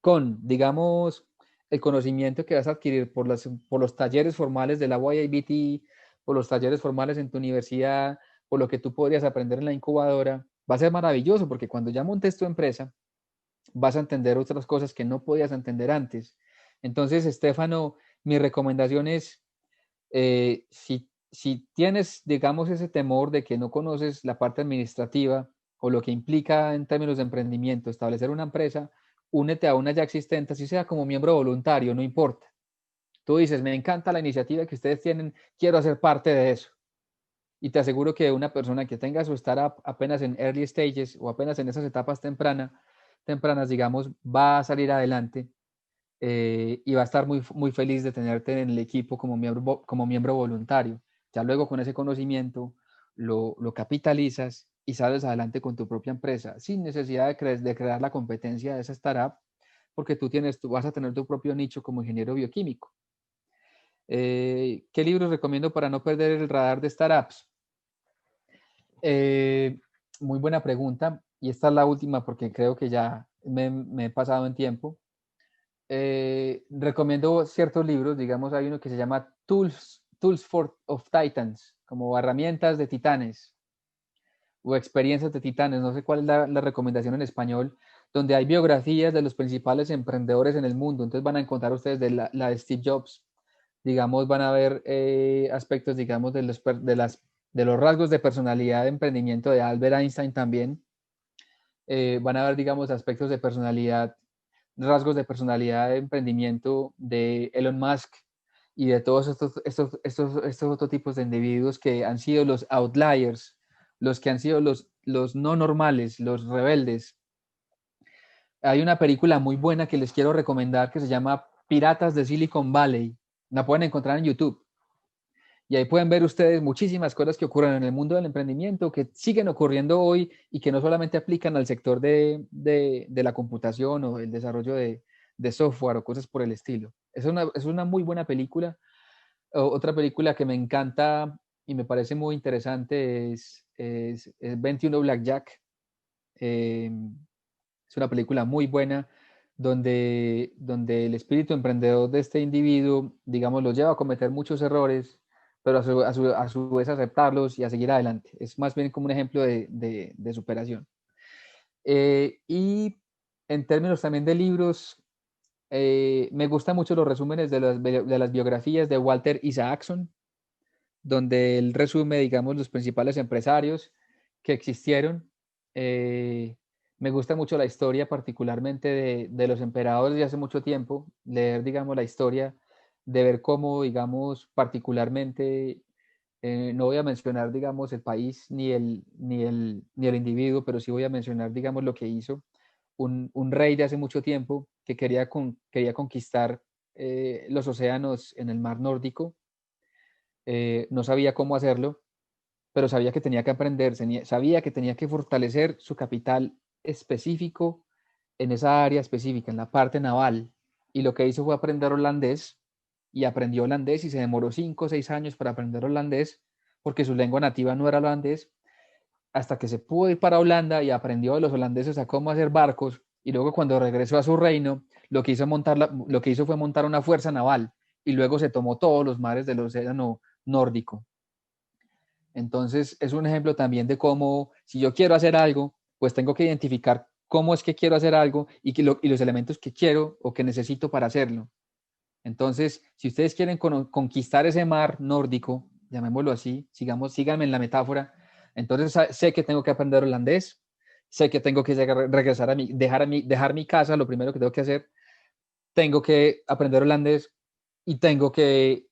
S2: con, digamos, el conocimiento que vas a adquirir por los talleres formales de la YIBT, por los talleres formales en tu universidad, por lo que tú podrías aprender en la incubadora, va a ser maravilloso porque cuando ya montes tu empresa, vas a entender otras cosas que no podías entender antes. Entonces, Estefano, mi recomendación es, si tienes, digamos, ese temor de que no conoces la parte administrativa o lo que implica en términos de emprendimiento, establecer una empresa, únete a una ya existente, así sea como miembro voluntario, no importa. Tú dices, me encanta la iniciativa que ustedes tienen, quiero hacer parte de eso. Y te aseguro que una persona que tenga su startup apenas en early stages o apenas en esas etapas tempranas, digamos, va a salir adelante y va a estar muy feliz de tenerte en el equipo como miembro voluntario. Ya luego con ese conocimiento lo capitalizas y sales adelante con tu propia empresa sin necesidad de crear la competencia de esa startup porque tú vas a tener tu propio nicho como ingeniero bioquímico. ¿Qué libros recomiendo para no perder el radar de startups? Eh, Muy buena pregunta y esta es la última porque creo que ya me he pasado en tiempo. Recomiendo ciertos libros, digamos, hay uno que se llama of Titans, como herramientas de titanes o experiencias de titanes, no sé cuál es la recomendación en español, donde hay biografías de los principales emprendedores en el mundo. Entonces van a encontrar ustedes la de Steve Jobs, digamos, van a ver aspectos, digamos, de los rasgos de personalidad de emprendimiento de Albert Einstein también. Van a ver, digamos, aspectos de personalidad, rasgos de personalidad de emprendimiento de Elon Musk y de todos estos otros tipos de individuos que han sido los outliers, los que han sido los no normales, los rebeldes. Hay una película muy buena que les quiero recomendar que se llama Piratas de Silicon Valley. La pueden encontrar en YouTube. Y ahí pueden ver ustedes muchísimas cosas que ocurren en el mundo del emprendimiento, que siguen ocurriendo hoy y que no solamente aplican al sector de la computación o el desarrollo de software o cosas por el estilo. Es una muy buena película. Otra película que me encanta y me parece muy interesante es 21 Blackjack. Eh, es una película muy buena donde el espíritu emprendedor de este individuo, digamos, lo lleva a cometer muchos errores, pero a su vez aceptarlos y a seguir adelante. Es más bien como un ejemplo de superación. Y en términos también de libros, me gustan mucho los resúmenes de las biografías de Walter Isaacson, donde él resume, digamos, los principales empresarios que existieron. Me gusta mucho la historia, particularmente de los emperadores de hace mucho tiempo, leer, digamos, la historia, de ver cómo, digamos, particularmente, no voy a mencionar, digamos, el país ni el individuo, pero sí voy a mencionar, digamos, lo que hizo un rey de hace mucho tiempo que quería conquistar los océanos en el mar nórdico. No sabía cómo hacerlo, pero sabía que tenía que aprender, sabía que tenía que fortalecer su capital específico en esa área específica, en la parte naval. Y lo que hizo fue aprender holandés y aprendió holandés y se demoró 5 o 6 años para aprender holandés porque su lengua nativa no era holandés, hasta que se pudo ir para Holanda y aprendió de los holandeses a cómo hacer barcos. Y luego cuando regresó a su reino, lo que hizo fue montar una fuerza naval y luego se tomó todos los mares del océano nórdico. Entonces, es un ejemplo también de cómo, si yo quiero hacer algo, pues tengo que identificar cómo es que quiero hacer algo y los elementos que quiero o que necesito para hacerlo. Entonces, si ustedes quieren conquistar ese mar nórdico, llamémoslo así, síganme en la metáfora, entonces sé que tengo que aprender holandés, sé que tengo que regresar dejar mi casa, lo primero que tengo que hacer, tengo que aprender holandés y tengo que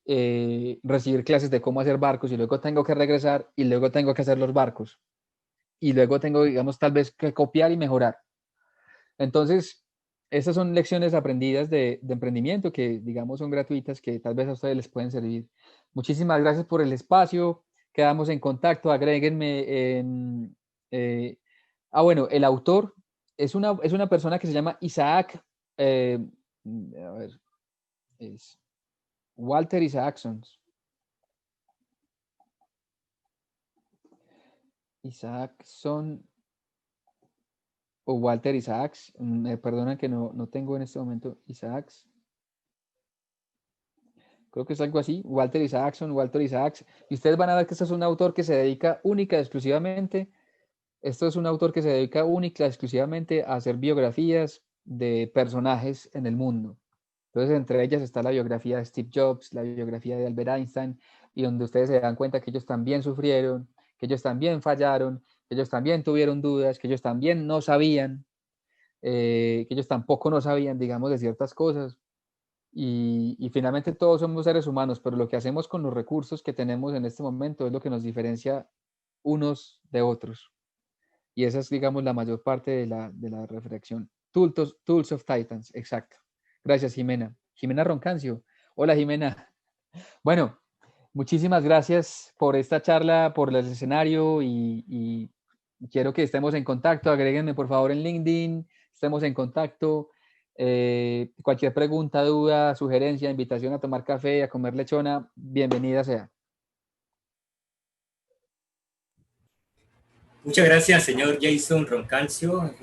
S2: recibir clases de cómo hacer barcos y luego tengo que regresar y luego tengo que hacer los barcos y luego tengo, digamos, tal vez que copiar y mejorar. Entonces, estas son lecciones aprendidas de emprendimiento que, digamos, son gratuitas, que tal vez a ustedes les pueden servir. Muchísimas gracias por el espacio. Quedamos en contacto. Agréguenme en... bueno, el autor es una persona que se llama Isaac. eh, a ver, es Walter Isaacson. Isaacson o Walter Isaacs. Me perdonan que no tengo en este momento Isaacs. Creo que es algo así, Walter Isaacson, Walter Isaacs, y ustedes van a ver que este es un autor que se dedica única y exclusivamente, esto es un autor que se dedica única y exclusivamente a hacer biografías de personajes en el mundo. Entonces, entre ellas está la biografía de Steve Jobs, la biografía de Albert Einstein, y donde ustedes se dan cuenta que ellos también sufrieron, que ellos también fallaron, que ellos también tuvieron dudas, que ellos también no sabían, que ellos tampoco no sabían, digamos, de ciertas cosas. Y finalmente todos somos seres humanos, pero lo que hacemos con los recursos que tenemos en este momento es lo que nos diferencia unos de otros. Y esa es, digamos, la mayor parte de la reflexión. Tools of Titans, exacto. Gracias, Jimena. Jimena Roncancio. Hola, Jimena. Bueno, muchísimas gracias por esta charla, por el escenario y quiero que estemos en contacto. Agréguenme, por favor, en LinkedIn. Estemos en contacto. Cualquier pregunta, duda, sugerencia, invitación a tomar café, a comer lechona, bienvenida sea.
S1: Muchas gracias, señor Jason Roncancio.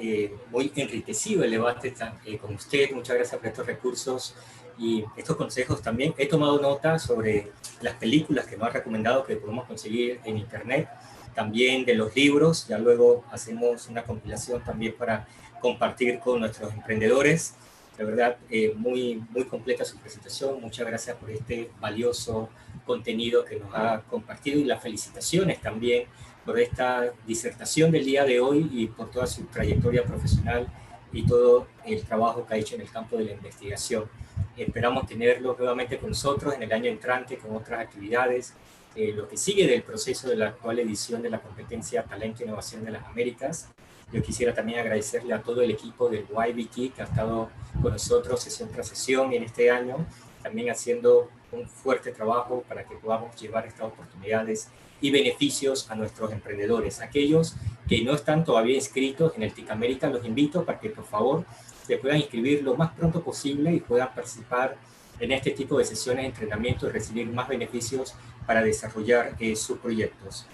S1: Muy enriquecido el debate con usted. Muchas gracias por estos recursos y estos consejos también. He tomado nota sobre las películas que nos ha recomendado que podemos conseguir en internet, también de los libros. Ya luego hacemos una compilación también para compartir con nuestros emprendedores. De verdad, muy completa su presentación. Muchas gracias por este valioso contenido que nos ha compartido y las felicitaciones también por esta disertación del día de hoy y por toda su trayectoria profesional y todo el trabajo que ha hecho en el campo de la investigación. Esperamos tenerlo nuevamente con nosotros en el año entrante con otras actividades. Lo que sigue del proceso de la actual edición de la competencia Talento e Innovación de las Américas. Yo quisiera también agradecerle a todo el equipo del YBT que ha estado con nosotros sesión tras sesión en este año, también haciendo un fuerte trabajo para que podamos llevar estas oportunidades y beneficios a nuestros emprendedores. Aquellos que no están todavía inscritos en el TIC América, los invito para que por favor se puedan inscribir lo más pronto posible y puedan participar en este tipo de sesiones de entrenamiento y recibir más beneficios para desarrollar sus proyectos.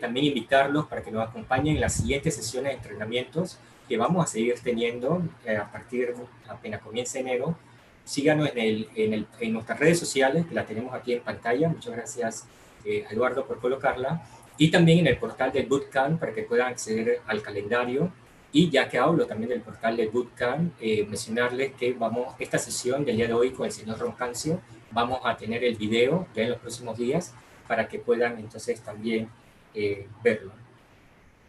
S1: También invitarlos para que nos acompañen en las siguientes sesiones de entrenamientos que vamos a seguir teniendo a partir apenas comience enero. Síganos en nuestras redes sociales, que la tenemos aquí en pantalla. Muchas gracias, Eduardo, por colocarla. Y también en el portal del Bootcamp para que puedan acceder al calendario. Y ya que hablo también del portal del Bootcamp, mencionarles que esta sesión del día de hoy con el señor Roncancio, vamos a tener el video ya en los próximos días para que puedan entonces también verlo.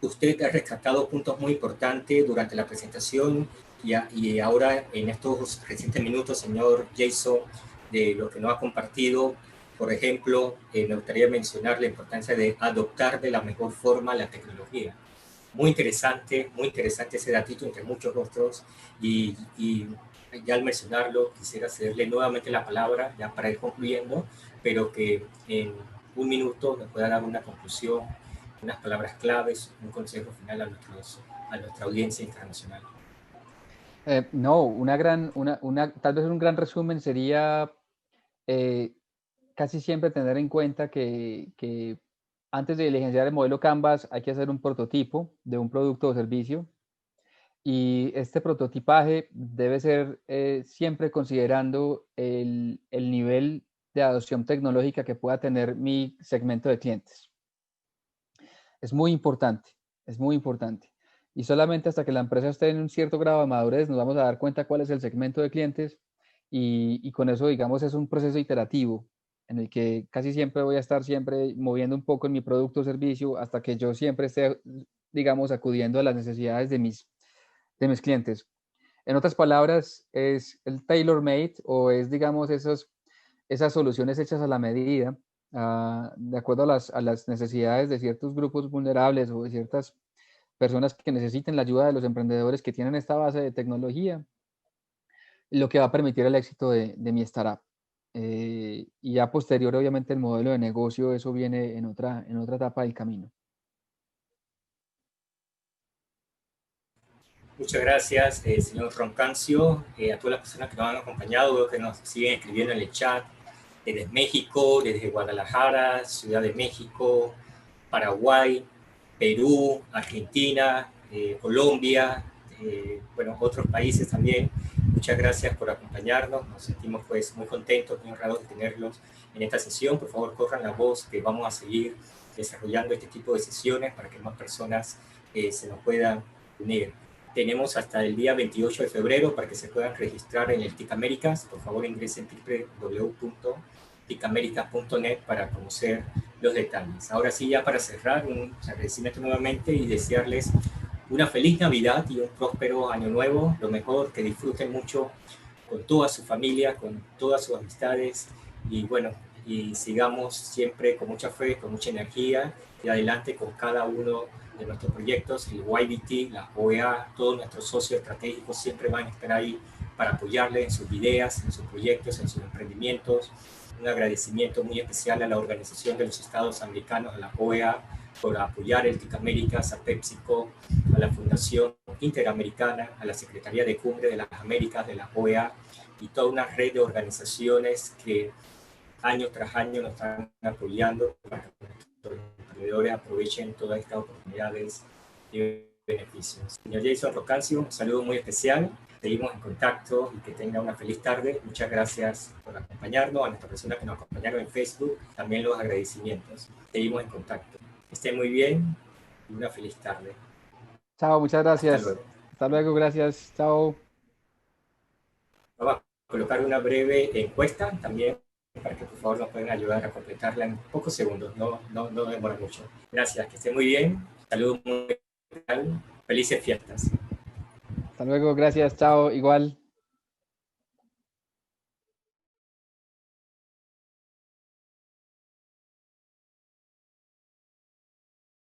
S1: Usted ha rescatado puntos muy importantes durante la presentación y ahora en estos recientes minutos, señor Jason, de lo que nos ha compartido. Por ejemplo, me gustaría mencionar la importancia de adoptar de la mejor forma la tecnología. Muy interesante ese datito entre muchos otros. Y ya al mencionarlo, quisiera cederle nuevamente la palabra, ya para ir concluyendo, pero que en un minuto nos pueda dar una conclusión, unas palabras claves, un consejo final a nuestra audiencia internacional.
S2: No, tal vez un gran resumen sería casi siempre tener en cuenta que antes de diligenciar el modelo Canvas hay que hacer un prototipo de un producto o servicio y este prototipaje debe ser siempre considerando el nivel de adopción tecnológica que pueda tener mi segmento de clientes. Es muy importante, es muy importante. Y solamente hasta que la empresa esté en un cierto grado de madurez nos vamos a dar cuenta cuál es el segmento de clientes y con eso, digamos, es un proceso iterativo en el que casi siempre voy a estar siempre moviendo un poco en mi producto o servicio hasta que yo siempre esté, digamos, acudiendo a las necesidades de mis clientes. En otras palabras, es el tailor-made o es, digamos, esas soluciones hechas a la medida, de acuerdo a las necesidades de ciertos grupos vulnerables o de ciertas personas que necesiten la ayuda de los emprendedores que tienen esta base de tecnología. lo que va a permitir el éxito de mi startup. Y ya posterior, obviamente, el modelo de negocio, eso viene en otra etapa del camino.
S1: Muchas gracias, señor Roncancio, a todas las personas que nos han acompañado, que nos siguen escribiendo en el chat, desde México, desde Guadalajara, Ciudad de México, Paraguay, Perú, Argentina, Colombia, bueno, otros países también. Muchas gracias por acompañarnos, nos sentimos pues muy contentos, muy honrados de tenerlos en esta sesión. Por favor, corran la voz que vamos a seguir desarrollando este tipo de sesiones para que más personas se nos puedan unir. Tenemos hasta el día 28 de febrero para que se puedan registrar en el TIC Américas. Por favor, ingresen www.ticamericas.net para conocer los detalles. Ahora sí, ya para cerrar, un agradecimiento nuevamente y desearles una feliz Navidad y un próspero año nuevo. Lo mejor, que disfruten mucho con toda su familia, con todas sus amistades y bueno, y sigamos siempre con mucha fe, con mucha energía y adelante con cada uno de nuestros proyectos. El YBT, la OEA, todos nuestros socios estratégicos siempre van a estar ahí para apoyarle en sus ideas, en sus proyectos, en sus emprendimientos. Un agradecimiento muy especial a la Organización de los Estados Americanos, a la OEA, por apoyar el TIC Américas, a PepsiCo, a la Fundación Interamericana, a la Secretaría de Cumbre de las Américas, de la OEA, y toda una red de organizaciones que año tras año nos están apoyando para que nuestros emprendedores aprovechen todas estas oportunidades y beneficios. Señor Jason Rocancio, un saludo muy especial. Seguimos en contacto y que tenga una feliz tarde. Muchas gracias por acompañarnos, a nuestras personas que nos acompañaron en Facebook, también los agradecimientos. Seguimos en contacto. Que estén muy bien y una feliz tarde.
S2: Chao, muchas
S1: Hasta
S2: gracias.
S1: luego.
S2: Hasta luego, gracias. Chao.
S1: Vamos a colocar una breve encuesta también para que por favor nos puedan ayudar a completarla en pocos segundos, no demora mucho. Gracias, que esté muy bien. Saludos muy bien. Felices fiestas.
S2: Hasta luego, gracias. Chao, igual.